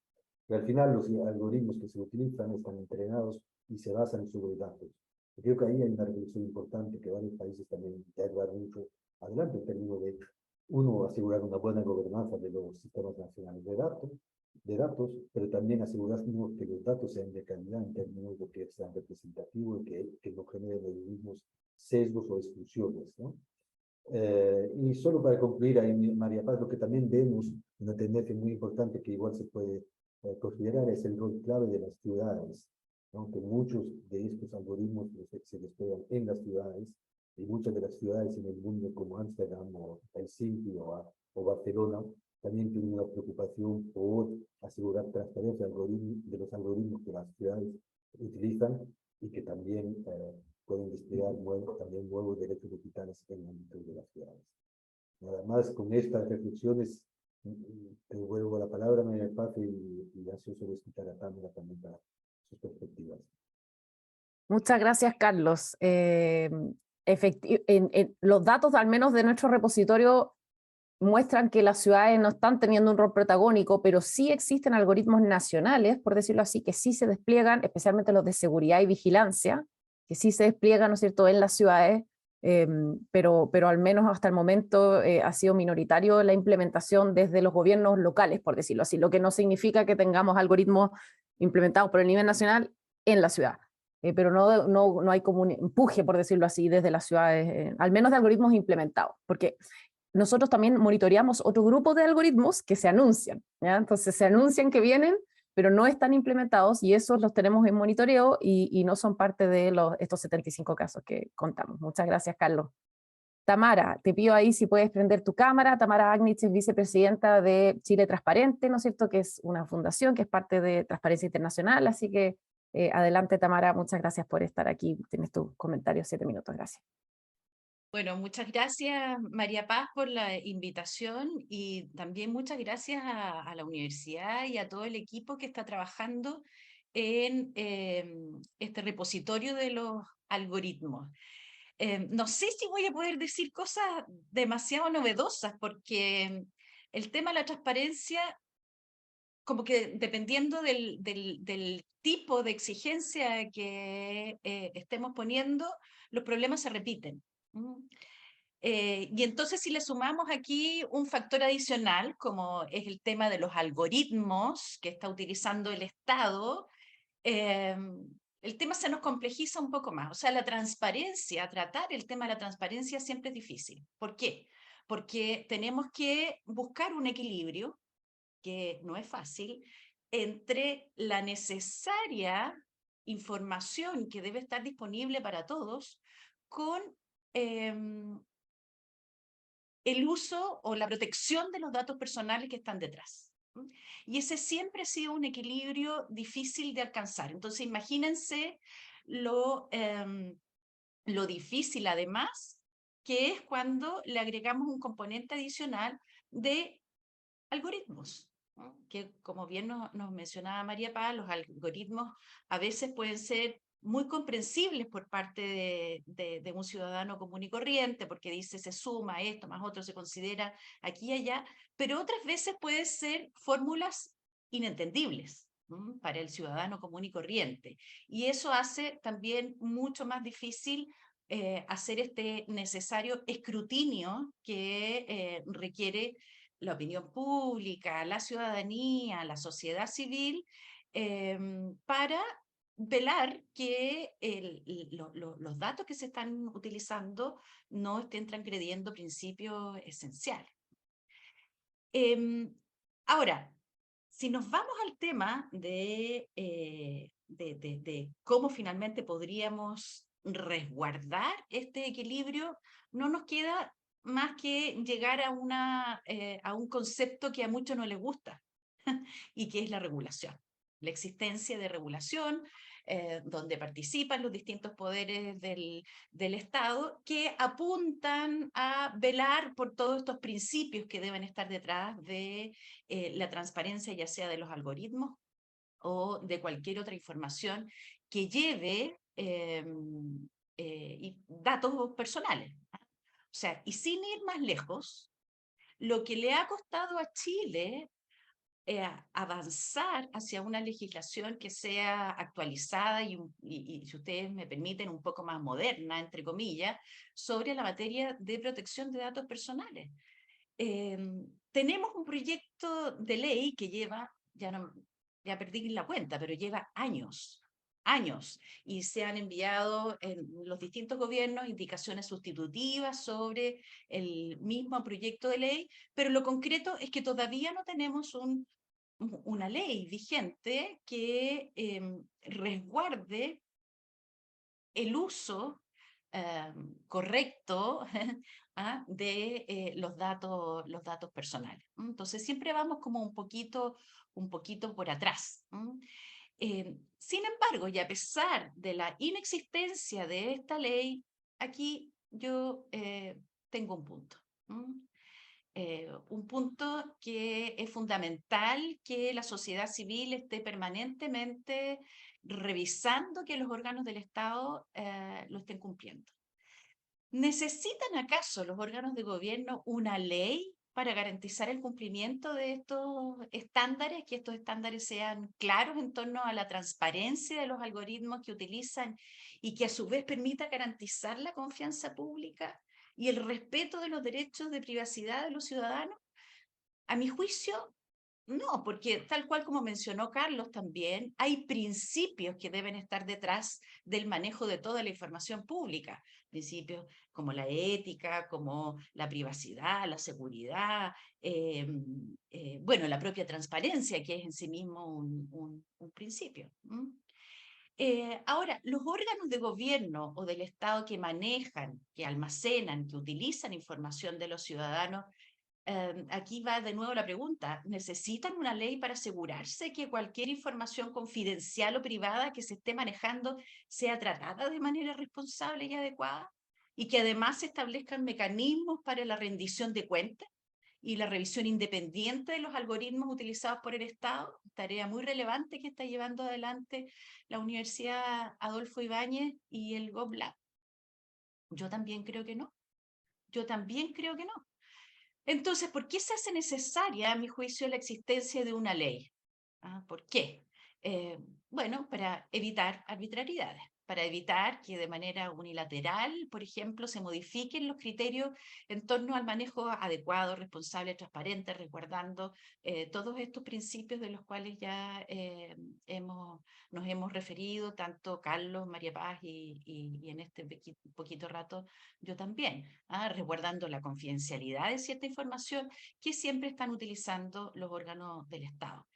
Pero al final los algoritmos que se utilizan están entrenados y se basan sobre datos. Yo creo que ahí hay una reflexión importante que varios países también ya llevan mucho adelante en términos de, uno, asegurar una buena gobernanza de los sistemas nacionales de datos, pero también asegurarnos que los datos sean de calidad en términos de que sean representativos y que no generen los mismos sesgos o exclusiones, ¿no? Y solo para concluir ahí, María Paz, lo que también vemos, una tendencia muy importante que igual se puede considerar es el rol clave de las ciudades, ¿no? Que muchos de estos algoritmos se desplegan en las ciudades, y muchas de las ciudades en el mundo como Ámsterdam o Helsinki o Barcelona también tienen una preocupación por asegurar transparencia de los algoritmos que las ciudades utilizan y que también pueden desplegar también nuevos derechos digitales en el ámbito de las ciudades. Nada más con estas reflexiones, te vuelvo la palabra, María Paz, y ansioso de escuchar a Tamara también para sus perspectivas. Muchas gracias, Carlos. Los datos, al menos de nuestro repositorio, muestran que las ciudades no están teniendo un rol protagónico, pero sí existen algoritmos nacionales, por decirlo así, que sí se despliegan, especialmente los de seguridad y vigilancia, que sí se despliegan, ¿no es cierto?, en las ciudades, pero al menos hasta el momento ha sido minoritario la implementación desde los gobiernos locales, por decirlo así, lo que no significa que tengamos algoritmos implementados por el nivel nacional en la ciudad. Pero no hay como un empuje, por decirlo así, desde las ciudades, al menos de algoritmos implementados, porque nosotros también monitoreamos otro grupo de algoritmos que se anuncian, ¿ya? Entonces se anuncian que vienen, pero no están implementados y esos los tenemos en monitoreo y no son parte de estos 75 casos que contamos. Muchas gracias, Carlos. Tamara, te pido ahí si puedes prender tu cámara. Tamara Agnich es vicepresidenta de Chile Transparente, ¿no es cierto?, que es una fundación que es parte de Transparencia Internacional, así que adelante, Tamara, muchas gracias por estar aquí. Tienes tus comentarios, 7 minutos, gracias. Bueno, muchas gracias, María Paz, por la invitación y también muchas gracias a la universidad y a todo el equipo que está trabajando en este repositorio de los algoritmos. No sé si voy a poder decir cosas demasiado novedosas porque el tema de la transparencia, como que dependiendo del tipo de exigencia que estemos poniendo, los problemas se repiten. Y entonces si le sumamos aquí un factor adicional, como es el tema de los algoritmos que está utilizando el Estado, el tema se nos complejiza un poco más. O sea, la transparencia, tratar el tema de la transparencia siempre es difícil. ¿Por qué? Porque tenemos que buscar un equilibrio, que no es fácil, entre la necesaria información que debe estar disponible para todos con el uso o la protección de los datos personales que están detrás. Y ese siempre ha sido un equilibrio difícil de alcanzar. Entonces, imagínense lo difícil, además, que es cuando le agregamos un componente adicional de algoritmos, ¿no? Que, como bien nos mencionaba María Paz, los algoritmos a veces pueden ser muy comprensibles por parte de un ciudadano común y corriente, porque dice se suma esto más otro, se considera aquí y allá, pero otras veces pueden ser fórmulas inentendibles para el ciudadano común y corriente. Y eso hace también mucho más difícil hacer este necesario escrutinio que requiere la opinión pública, la ciudadanía, la sociedad civil, para velar que los datos que se están utilizando no estén transgrediendo principios esenciales. Ahora, si nos vamos al tema de cómo finalmente podríamos resguardar este equilibrio, no nos queda más que llegar a un concepto que a muchos no les gusta, y que es la regulación. La existencia de regulación, donde participan los distintos poderes del Estado, que apuntan a velar por todos estos principios que deben estar detrás de la transparencia, ya sea de los algoritmos o de cualquier otra información que lleve datos personales. O sea, y sin ir más lejos, lo que le ha costado a Chile avanzar hacia una legislación que sea actualizada y, si ustedes me permiten, un poco más moderna, entre comillas, sobre la materia de protección de datos personales. Tenemos un proyecto de ley que lleva, ya perdí la cuenta, pero lleva años, y se han enviado en los distintos gobiernos indicaciones sustitutivas sobre el mismo proyecto de ley, pero lo concreto es que todavía no tenemos una ley vigente que resguarde el uso correcto de los datos personales. Entonces siempre vamos como un poquito por atrás. Sin embargo, y a pesar de la inexistencia de esta ley, aquí yo tengo un punto. Un punto que es fundamental que la sociedad civil esté permanentemente revisando que los órganos del Estado lo estén cumpliendo. ¿Necesitan acaso los órganos de gobierno una ley para garantizar el cumplimiento de estos estándares, que estos estándares sean claros en torno a la transparencia de los algoritmos que utilizan y que a su vez permita garantizar la confianza pública y el respeto de los derechos de privacidad de los ciudadanos? A mi juicio, no, porque tal cual como mencionó Carlos también, hay principios que deben estar detrás del manejo de toda la información pública. Principios como la ética, como la privacidad, la seguridad, bueno, la propia transparencia, que es en sí mismo un principio. Ahora, los órganos de gobierno o del Estado que manejan, que almacenan, que utilizan información de los ciudadanos, aquí va de nuevo la pregunta, ¿necesitan una ley para asegurarse que cualquier información confidencial o privada que se esté manejando sea tratada de manera responsable y adecuada? Y que además se establezcan mecanismos para la rendición de cuentas y la revisión independiente de los algoritmos utilizados por el Estado, tarea muy relevante que está llevando adelante la Universidad Adolfo Ibáñez y el GovLab. Yo también creo que no. Yo también creo que no. Entonces, ¿por qué se hace necesaria, a mi juicio, la existencia de una ley? ¿Por qué? Bueno, para evitar arbitrariedades, para evitar que de manera unilateral, por ejemplo, se modifiquen los criterios en torno al manejo adecuado, responsable, transparente, resguardando todos estos principios de los cuales ya nos hemos referido, tanto Carlos, María Paz y en este poquito rato yo también, resguardando la confidencialidad de cierta información que siempre están utilizando los órganos del Estado.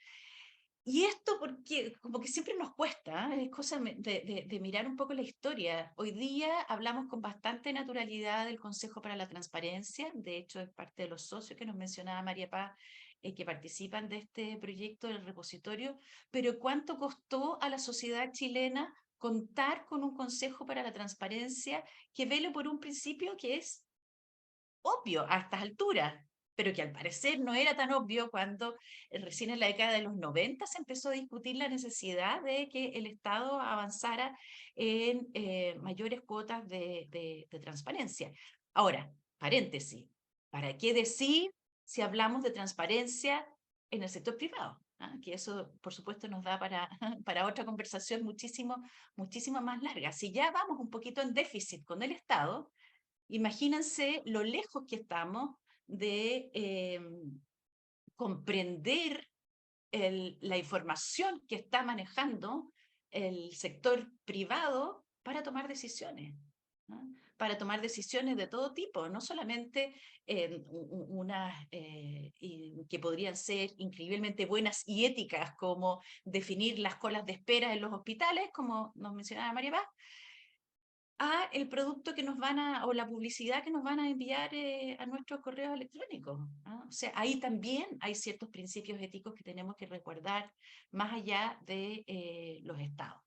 Y esto porque como que siempre nos cuesta, es cosa de mirar un poco la historia. Hoy día hablamos con bastante naturalidad del Consejo para la Transparencia, de hecho es parte de los socios que nos mencionaba María Paz, que participan de este proyecto del repositorio, pero ¿cuánto costó a la sociedad chilena contar con un Consejo para la Transparencia que vele por un principio que es obvio a estas alturas, pero que al parecer no era tan obvio cuando recién en la década de los 90 se empezó a discutir la necesidad de que el Estado avanzara en mayores cuotas de transparencia? Ahora, paréntesis, ¿para qué decir si hablamos de transparencia en el sector privado? ¿Ah? Que eso, por supuesto, nos da para, para otra conversación muchísimo más larga. Si ya vamos un poquito en déficit con el Estado, imagínense lo lejos que estamos de comprender la información que está manejando el sector privado para tomar decisiones, ¿no? Para tomar decisiones de todo tipo, no solamente unas que podrían ser increíblemente buenas y éticas, como definir las colas de espera en los hospitales, como nos mencionaba María Paz, a el producto que nos van a, o la publicidad que nos van a enviar a nuestros correos electrónicos, ¿no? O sea, ahí también hay ciertos principios éticos que tenemos que resguardar más allá de los estados.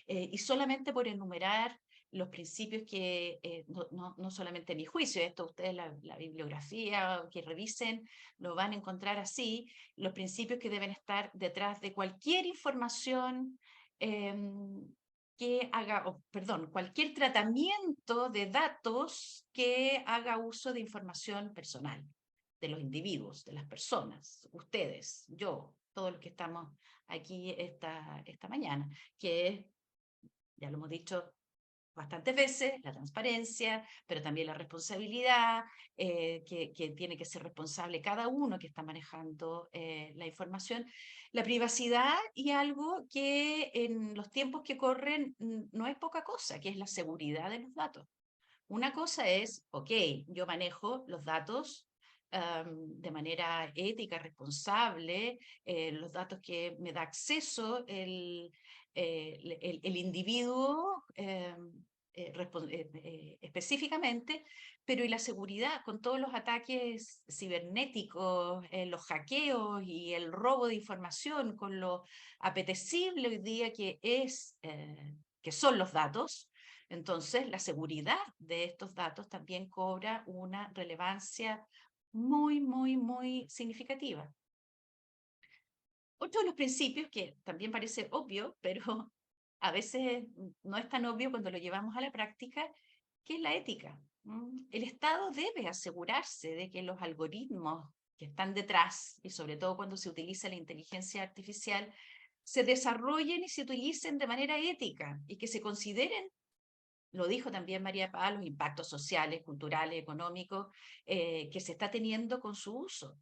Y solamente por enumerar los principios que, no solamente mi juicio, esto ustedes la bibliografía que revisen, lo van a encontrar así, los principios que deben estar detrás de cualquier información que haga, perdón, cualquier tratamiento de datos que haga uso de información personal de los individuos, de las personas, ustedes, yo, todos los que estamos aquí esta mañana, que es, ya lo hemos dicho bastantes veces, la transparencia, pero también la responsabilidad, que tiene que ser responsable cada uno que está manejando la información, la privacidad y algo que en los tiempos que corren no es poca cosa, que es la seguridad de los datos. Una cosa es, ok, yo manejo los datos de manera ética, responsable, los datos que me da acceso el individuo específicamente, pero y la seguridad con todos los ataques cibernéticos, los hackeos y el robo de información, con lo apetecible hoy día que son los datos. Entonces, la seguridad de estos datos también cobra una relevancia muy significativa. Otro de los principios que también parece obvio, pero a veces no es tan obvio cuando lo llevamos a la práctica, que es la ética. El Estado debe asegurarse de que los algoritmos que están detrás, y sobre todo cuando se utiliza la inteligencia artificial, se desarrollen y se utilicen de manera ética y que se consideren, lo dijo también María Paz, los impactos sociales, culturales, económicos que se está teniendo con su uso,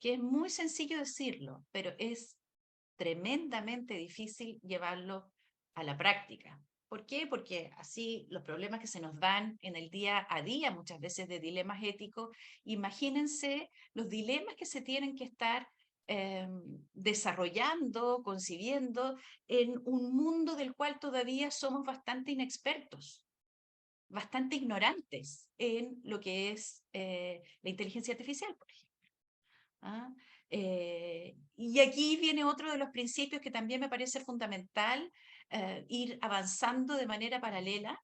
que es muy sencillo decirlo, pero es tremendamente difícil llevarlo a la práctica. ¿Por qué? Porque así los problemas que se nos dan en el día a día, muchas veces de dilemas éticos, imagínense los dilemas que se tienen que estar desarrollando, concibiendo en un mundo del cual todavía somos bastante inexpertos, bastante ignorantes en lo que es la inteligencia artificial, por ejemplo. ¿Ah? Y aquí viene otro de los principios que también me parece fundamental ir avanzando de manera paralela,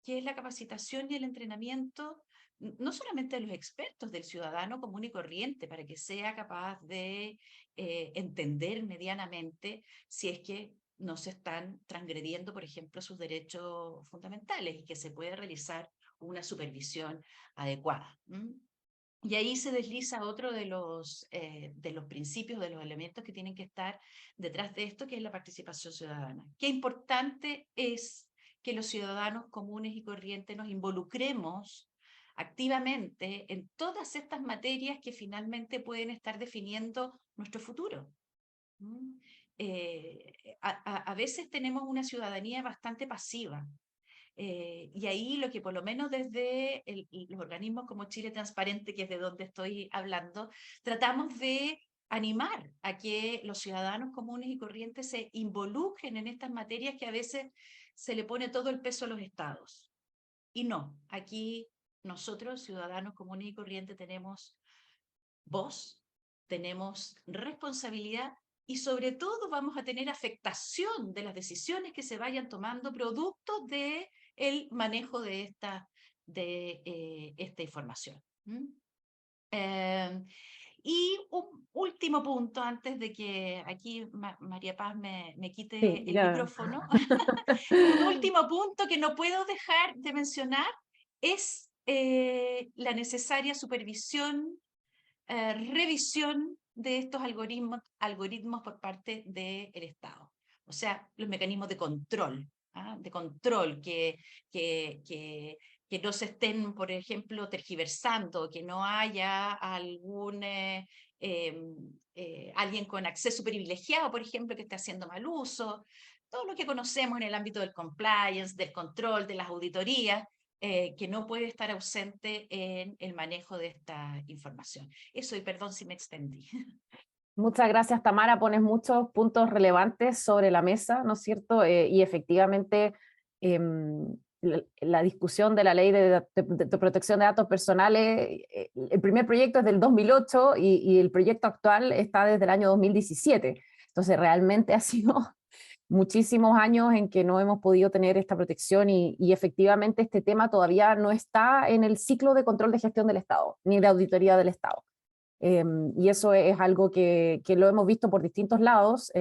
que es la capacitación y el entrenamiento, no solamente de los expertos, del ciudadano común y corriente, para que sea capaz de entender medianamente si es que no se están transgrediendo, por ejemplo, sus derechos fundamentales y que se puede realizar una supervisión adecuada. Y ahí se desliza otro de los principios, de los elementos que tienen que estar detrás de esto, que es la participación ciudadana. Qué importante es que los ciudadanos comunes y corrientes nos involucremos activamente en todas estas materias que finalmente pueden estar definiendo nuestro futuro. A veces tenemos una ciudadanía bastante pasiva. Y ahí lo que por lo menos desde los organismos como Chile Transparente, que es de donde estoy hablando, tratamos de animar a que los ciudadanos comunes y corrientes se involucren en estas materias que a veces se le pone todo el peso a los estados. Y no, aquí nosotros, ciudadanos comunes y corrientes, tenemos voz, tenemos responsabilidad y sobre todo vamos a tener afectación de las decisiones que se vayan tomando producto del manejo de esta información. Y un último punto, antes de que aquí María Paz me quite Sí, el ya. micrófono, un último punto que no puedo dejar de mencionar es la necesaria supervisión, revisión de estos algoritmos por parte del Estado. O sea, los mecanismos de control, que no se estén, por ejemplo, tergiversando, que no haya alguien con acceso privilegiado, por ejemplo, que esté haciendo mal uso. Todo lo que conocemos en el ámbito del compliance, del control, de las auditorías, que no puede estar ausente en el manejo de esta información. Eso, y perdón si me extendí. Muchas gracias, Tamara. Pones muchos puntos relevantes sobre la mesa, ¿no es cierto? Y efectivamente, la discusión de la ley de protección de datos personales, el primer proyecto es del 2008 y el proyecto actual está desde el año 2017. Entonces, realmente ha sido muchísimos años en que no hemos podido tener esta protección y efectivamente este tema todavía no está en el ciclo de control de gestión del Estado, ni de auditoría del Estado. Y eso es algo que lo hemos visto por distintos lados,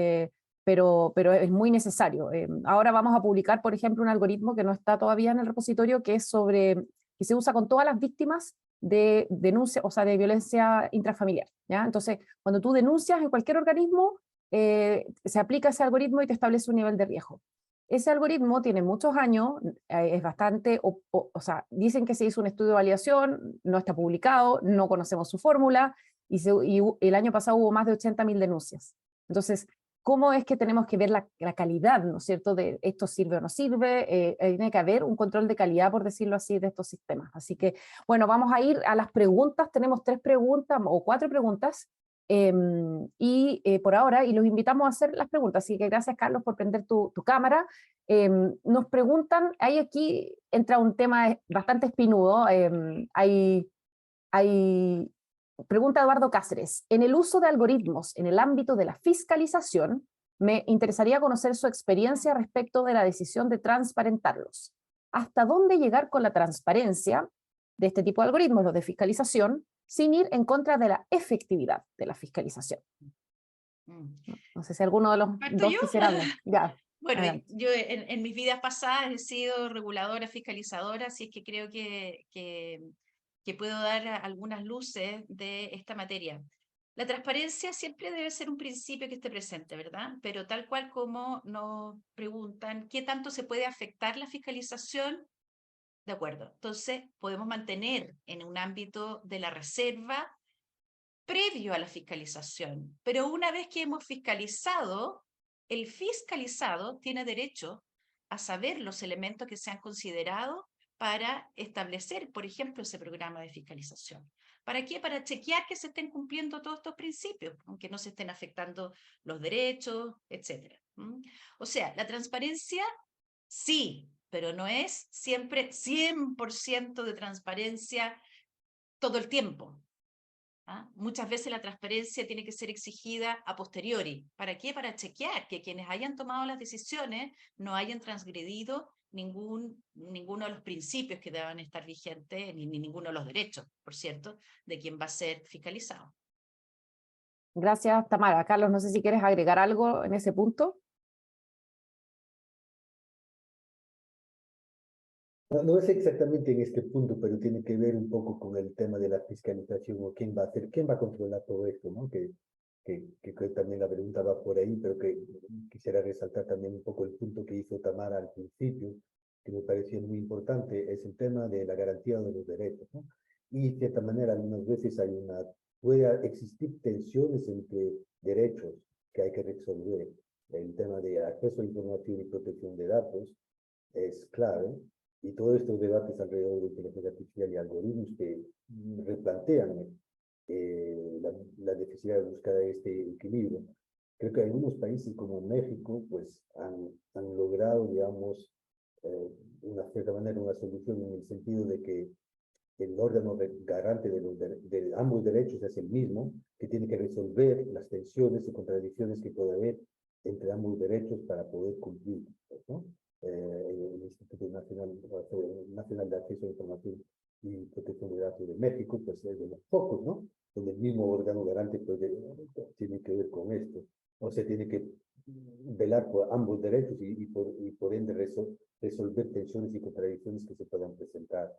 pero es muy necesario. Ahora vamos a publicar, por ejemplo, un algoritmo que no está todavía en el repositorio, que es que se usa con todas las víctimas de denuncia, o sea, de violencia intrafamiliar, ¿ya? Entonces, cuando tú denuncias en cualquier organismo, se aplica ese algoritmo y te establece un nivel de riesgo. Ese algoritmo tiene muchos años, es bastante, o sea, dicen que se hizo un estudio de validación, no está publicado, no conocemos su fórmula, y el año pasado hubo más de 80.000 denuncias. Entonces, ¿cómo es que tenemos que ver la calidad, ¿no es cierto?, de esto sirve o no sirve? Tiene que haber un control de calidad, por decirlo así, de estos sistemas. Así que, bueno, vamos a ir a las preguntas. Tenemos 3 preguntas o 4 preguntas. Por ahora, y los invitamos a hacer las preguntas, así que gracias, Carlos, por prender tu cámara. Nos preguntan, aquí entra un tema bastante espinudo, pregunta Eduardo Cáceres, en el uso de algoritmos en el ámbito de la fiscalización, me interesaría conocer su experiencia respecto de la decisión de transparentarlos. ¿Hasta dónde llegar con la transparencia de este tipo de algoritmos, los de fiscalización, sin ir en contra de la efectividad de la fiscalización? No sé si alguno de los dos quisiera hablar. Ya. Bueno, adelante. yo en mis vidas pasadas he sido reguladora, fiscalizadora, así es que creo que puedo dar algunas luces de esta materia. La transparencia siempre debe ser un principio que esté presente, ¿verdad? Pero tal cual como nos preguntan, ¿qué tanto se puede afectar la fiscalización? De acuerdo. Entonces, podemos mantener en un ámbito de la reserva previo a la fiscalización, pero una vez que hemos fiscalizado, el fiscalizado tiene derecho a saber los elementos que se han considerado para establecer, por ejemplo, ese programa de fiscalización. ¿Para qué? Para chequear que se estén cumpliendo todos estos principios, aunque no se estén afectando los derechos, etc. O sea, la transparencia sí, pero no es siempre 100% de transparencia todo el tiempo. Muchas veces la transparencia tiene que ser exigida a posteriori. ¿Para qué? Para chequear que quienes hayan tomado las decisiones no hayan transgredido ninguno de los principios que deban estar vigentes, ni ninguno de los derechos, por cierto, de quien va a ser fiscalizado. Gracias, Tamara. Carlos, no sé si quieres agregar algo en ese punto. No es exactamente en este punto, pero tiene que ver un poco con el tema de la fiscalización o quién va a controlar todo esto, ¿no? Que también la pregunta va por ahí, pero que quisiera resaltar también un poco el punto que hizo Tamara al principio, que me pareció muy importante, es el tema de la garantía de los derechos, ¿no? Y de cierta manera, algunas veces puede existir tensiones entre derechos que hay que resolver. El tema de acceso a información y protección de datos es clave, y todos estos debates alrededor de inteligencia artificial y algoritmos que replantean la definición necesidad de buscar este equilibrio. Creo que algunos países como México, pues, han logrado, digamos, de una cierta manera, una solución en el sentido de que el órgano garante de ambos derechos es el mismo, que tiene que resolver las tensiones y contradicciones que puede haber entre ambos derechos para poder cumplir, ¿no? El Instituto Nacional de Acceso a Información y Protección de Datos de México, pues es de los pocos, ¿no? Donde el mismo órgano garante tiene que ver con esto. O sea, tiene que velar por ambos derechos y por ende resolver tensiones y contradicciones que se puedan presentar.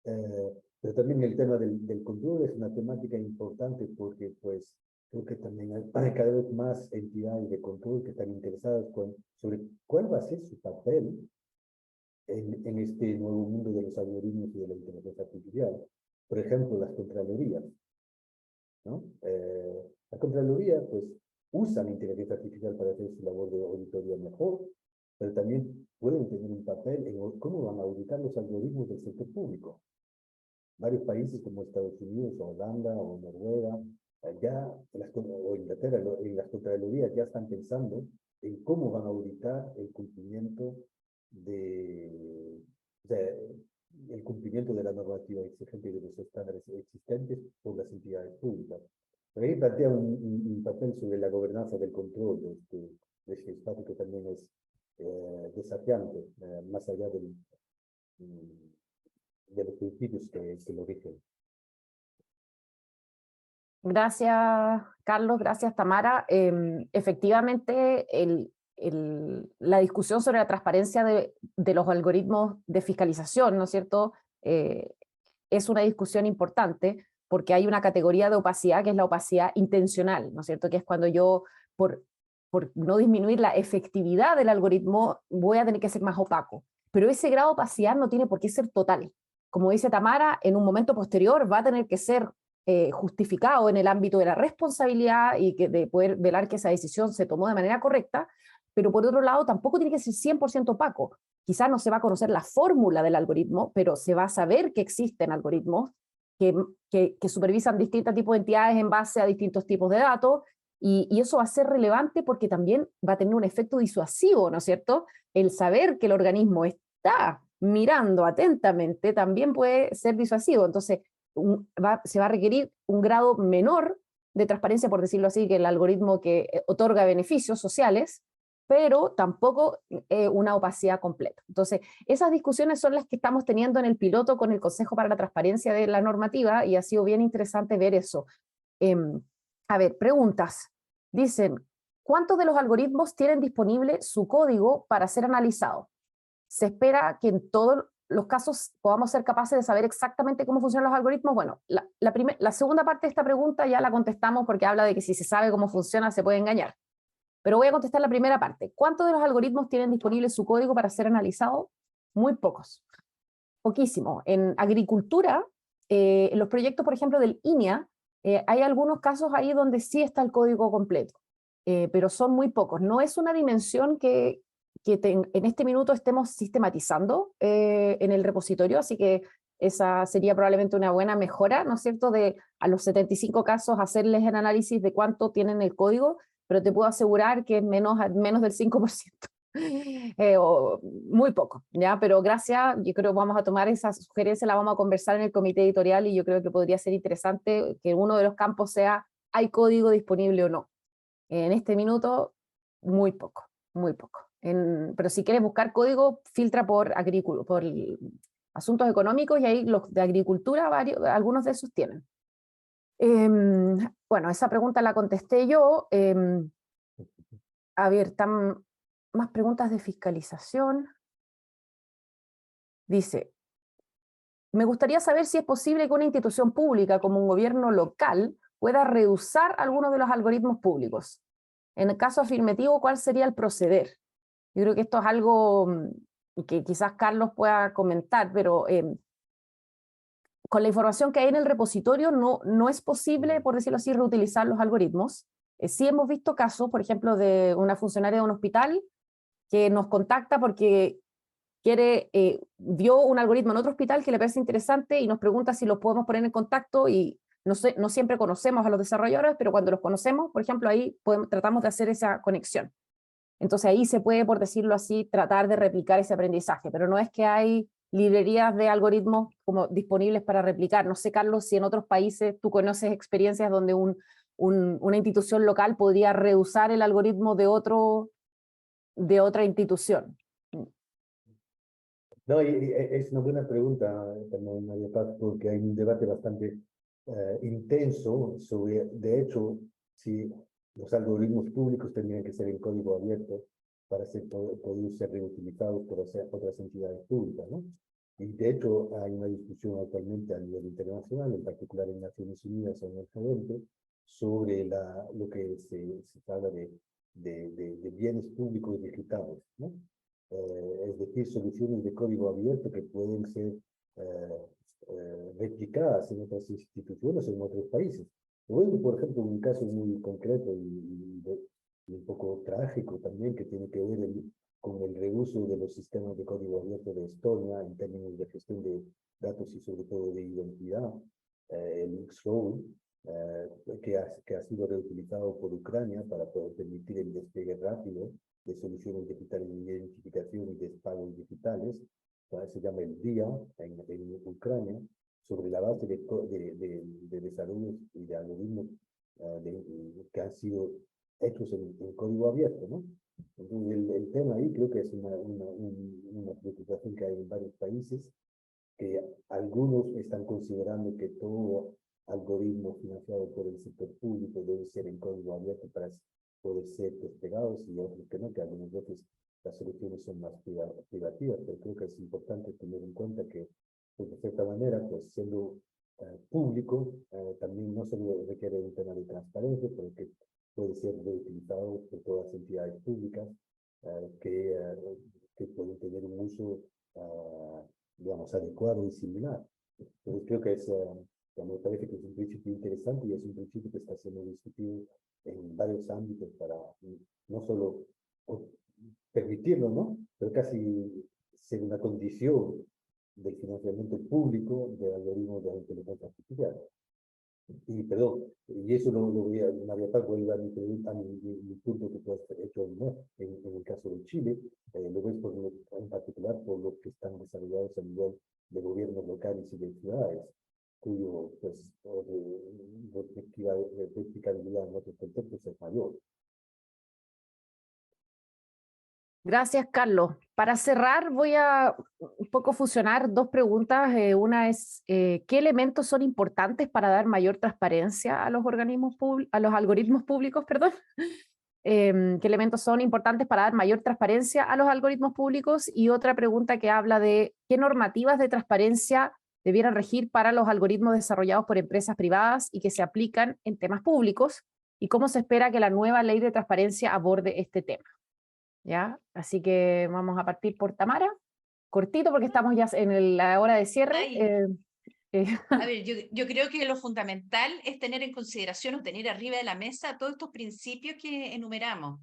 Pero también el tema del control es una temática importante porque, pues, creo que también hay cada vez más entidades de control que están interesadas sobre cuál va a ser su papel en este nuevo mundo de los algoritmos y de la inteligencia artificial. Por ejemplo, las contralorías, ¿no? La Contraloría, pues, usa la inteligencia artificial para hacer su labor de auditoría mejor, pero también pueden tener un papel en cómo van a auditar los algoritmos del sector público. Varios países como Estados Unidos, o Holanda, o Noruega, o Inglaterra, en las contralorías ya están pensando en cómo van a auditar el cumplimiento el cumplimiento de la normativa exigente y de los estándares existentes por las entidades públicas. Pero ahí plantea un papel sobre la gobernanza del control de este espacio que también es desafiante, más allá de los principios que lo rigen. Gracias, Carlos, gracias, Tamara. Efectivamente, la discusión sobre la transparencia de los algoritmos de fiscalización, ¿no es cierto?, es una discusión importante porque hay una categoría de opacidad que es la opacidad intencional, ¿no es cierto?, que es cuando yo, por no disminuir la efectividad del algoritmo, voy a tener que ser más opaco. Pero ese grado de opacidad no tiene por qué ser total. Como dice Tamara, en un momento posterior va a tener que ser justificado en el ámbito de la responsabilidad y de poder velar que esa decisión se tomó de manera correcta, pero por otro lado tampoco tiene que ser 100% opaco. Quizás no se va a conocer la fórmula del algoritmo, pero se va a saber que existen algoritmos que supervisan distintos tipos de entidades en base a distintos tipos de datos, y eso va a ser relevante porque también va a tener un efecto disuasivo, ¿no es cierto? El saber que el organismo está mirando atentamente también puede ser disuasivo. Entonces, se va a requerir un grado menor de transparencia, por decirlo así, que el algoritmo que otorga beneficios sociales, pero tampoco una opacidad completa. Entonces, esas discusiones son las que estamos teniendo en el piloto con el Consejo para la Transparencia de la Normativa, y ha sido bien interesante ver eso. A ver, preguntas. Dicen, ¿cuántos de los algoritmos tienen disponible su código para ser analizado? ¿Se espera que en todos los casos podamos ser capaces de saber exactamente cómo funcionan los algoritmos? Bueno, la segunda parte de esta pregunta ya la contestamos porque habla de que si se sabe cómo funciona se puede engañar. Pero voy a contestar la primera parte. ¿Cuántos de los algoritmos tienen disponible su código para ser analizado? Muy pocos. Poquísimo. En agricultura, en los proyectos, por ejemplo, del INEA, hay algunos casos ahí donde sí está el código completo, pero son muy pocos. No es una dimensión que en este minuto estemos sistematizando en el repositorio, así que esa sería probablemente una buena mejora, ¿no es cierto?, de a los 75 casos hacerles el análisis de cuánto tienen el código, pero te puedo asegurar que es menos del 5%. O muy poco, ¿ya? Pero gracias, yo creo que vamos a tomar esa sugerencia, la vamos a conversar en el comité editorial, y yo creo que podría ser interesante que uno de los campos sea, ¿hay código disponible o no? En este minuto, muy poco, muy poco. Pero si quieres buscar código, filtra por asuntos económicos, y ahí los de agricultura, algunos de esos tienen. Bueno, esa pregunta la contesté yo. A ver, más preguntas de fiscalización. Dice, me gustaría saber si es posible que una institución pública como un gobierno local pueda reducir algunos de los algoritmos públicos. En el caso afirmativo, ¿cuál sería el proceder? Yo creo que esto es algo que quizás Carlos pueda comentar, pero con la información que hay en el repositorio no es posible, por decirlo así, reutilizar los algoritmos. Sí hemos visto casos, por ejemplo, de una funcionaria de un hospital que nos contacta porque vio un algoritmo en otro hospital que le parece interesante y nos pregunta si lo podemos poner en contacto, y no siempre conocemos a los desarrolladores, pero cuando los conocemos, por ejemplo, ahí tratamos de hacer esa conexión. Entonces ahí se puede, por decirlo así, tratar de replicar ese aprendizaje, pero no es que hay librerías de algoritmos como disponibles para replicar. No sé, Carlos, si en otros países tú conoces experiencias donde una institución local podría reusar el algoritmo de otra institución. No, es una buena pregunta, también, María Paz, porque hay un debate bastante intenso sobre, de hecho, si los algoritmos públicos tendrían que ser en código abierto para poder ser reutilizados por otras entidades públicas, ¿no? Y de hecho hay una discusión actualmente a nivel internacional, en particular en Naciones Unidas en el G20, sobre lo que se habla de bienes públicos digitales, ¿no? Es decir, soluciones de código abierto que pueden ser replicadas en otras instituciones o en otros países. Luego, por ejemplo, un caso muy concreto y un poco trágico también, que tiene que ver con el reuso de los sistemas de código abierto de Estonia en términos de gestión de datos y sobre todo de identidad, el Xroll, que ha sido reutilizado por Ucrania para poder permitir el despliegue rápido de soluciones digitales de identificación y de pagos digitales, se llama el DIA en Ucrania, sobre la base de desarrollos y de algoritmos que han sido hechos en código abierto, ¿no? Entonces, el tema ahí creo que es una preocupación que hay en varios países, que algunos están considerando que todo algoritmo financiado por el sector público debe ser en código abierto para poder ser desplegados, y otros que no, que algunas veces las soluciones son más privativas, pero creo que es importante tener en cuenta que, pues, de cierta manera, pues siendo público, también no solo requiere un tema de transparencia, pero que puede ser reutilizado por todas las entidades públicas que pueden tener un uso, digamos, adecuado y similar. Entonces creo que me parece que es un principio interesante y es un principio que está siendo discutido en varios ámbitos para no solo permitirlo, ¿no? Pero casi ser una condición del financiamiento público de algoritmos de inteligencia artificial. Y perdón, y eso lo voy a, María Paz, vuelve a mi punto que tú has hecho, ¿no? En el caso de Chile, lo ves en particular por lo que están desarrollados a nivel de gobiernos locales y de ciudades, cuyo pues, replicabilidad en otros contextos es mayor. Gracias, Carlos. Para cerrar, voy a un poco fusionar dos preguntas. Una es, ¿qué elementos son importantes para dar mayor transparencia a los algoritmos públicos, perdón? ¿Qué elementos son importantes para dar mayor transparencia a los algoritmos públicos? Y otra pregunta que habla de qué normativas de transparencia debieran regir para los algoritmos desarrollados por empresas privadas y que se aplican en temas públicos, y cómo se espera que la nueva ley de transparencia aborde este tema. ¿Ya? Así que vamos a partir por Tamara, cortito porque estamos ya en la hora de cierre. A ver, yo creo que lo fundamental es tener en consideración o tener arriba de la mesa todos estos principios que enumeramos.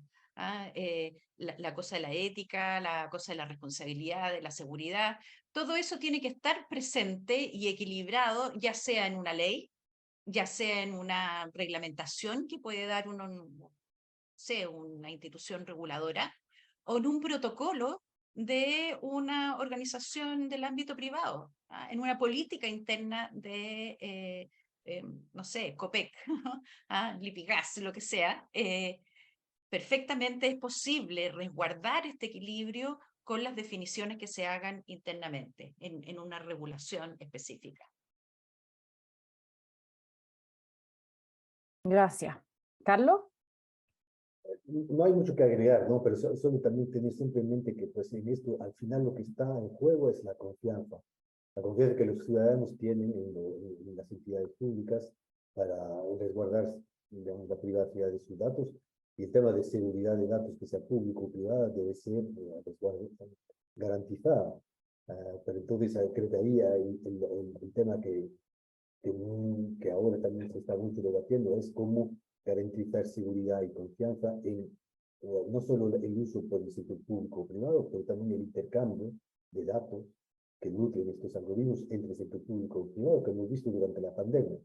La cosa de la ética, la cosa de la responsabilidad, de la seguridad, todo eso tiene que estar presente y equilibrado, ya sea en una ley, ya sea en una reglamentación que puede dar una institución reguladora, o en un protocolo de una organización del ámbito privado, en una política interna de, no sé, COPEC, Lipigas, lo que sea. Perfectamente es posible resguardar este equilibrio con las definiciones que se hagan internamente en una regulación específica. Gracias. ¿Carlos? No hay mucho que agregar, ¿no? Pero solo también tener siempre en mente que, pues, en esto, al final lo que está en juego es la confianza. La confianza que los ciudadanos tienen en las entidades públicas para resguardar, digamos, la privacidad de sus datos. Y el tema de seguridad de datos, que sea público o privada, debe ser garantizada. Pero entonces creo que ahí hay el tema que ahora también se está mucho debatiendo es cómo garantizar seguridad y confianza en no solo el uso por el sector público o privado, pero también el intercambio de datos que nutren estos algoritmos entre el sector público y privado, que hemos visto durante la pandemia.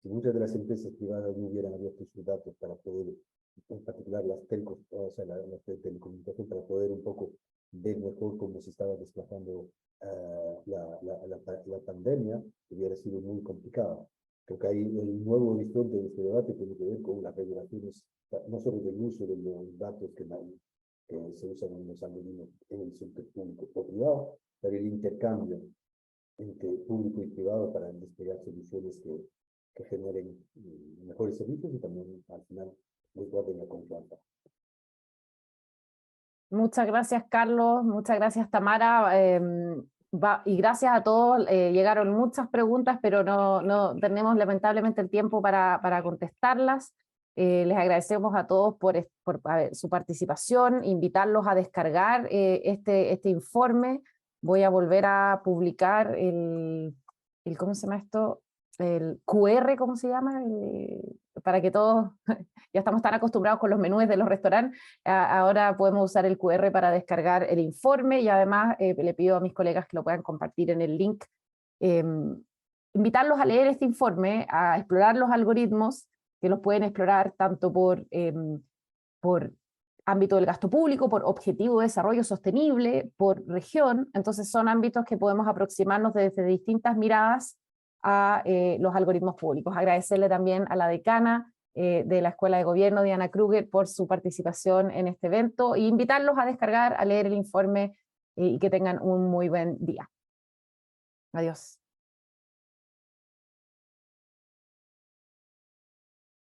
si muchas de las empresas privadas no hubieran abierto sus datos para poder, en particular las telcos, o sea, las de telecomunicación, para poder un poco ver mejor cómo se estaba desplazando la pandemia, hubiera sido muy complicado. Creo que ahí el nuevo horizonte de este debate tiene que ver con las regulaciones, no solo del uso de los datos que se usan en los algoritmos en el sector público o privado, pero el intercambio entre público y privado para desplegar soluciones que generen mejores servicios y también al final les guarden la confianza. Muchas gracias, Carlos. Muchas gracias, Tamara. Y gracias a todos. Llegaron muchas preguntas, pero no tenemos lamentablemente el tiempo para contestarlas. Les agradecemos a todos por su participación, invitarlos a descargar este informe. Voy a volver a publicar ¿cómo se llama esto? El QR, ¿cómo se llama? Para que todos, ya estamos tan acostumbrados con los menús de los restaurantes, ahora podemos usar el QR para descargar el informe, y además le pido a mis colegas que lo puedan compartir en el link. Invitarlos a leer este informe, a explorar los algoritmos, que los pueden explorar tanto por ámbito del gasto público, por objetivo de desarrollo sostenible, por región. Entonces son ámbitos que podemos aproximarnos desde distintas miradas a los algoritmos públicos. Agradecerle también a la decana de la Escuela de Gobierno, Diana Kruger, por su participación en este evento, e invitarlos a descargar, a leer el informe y que tengan un muy buen día. Adiós.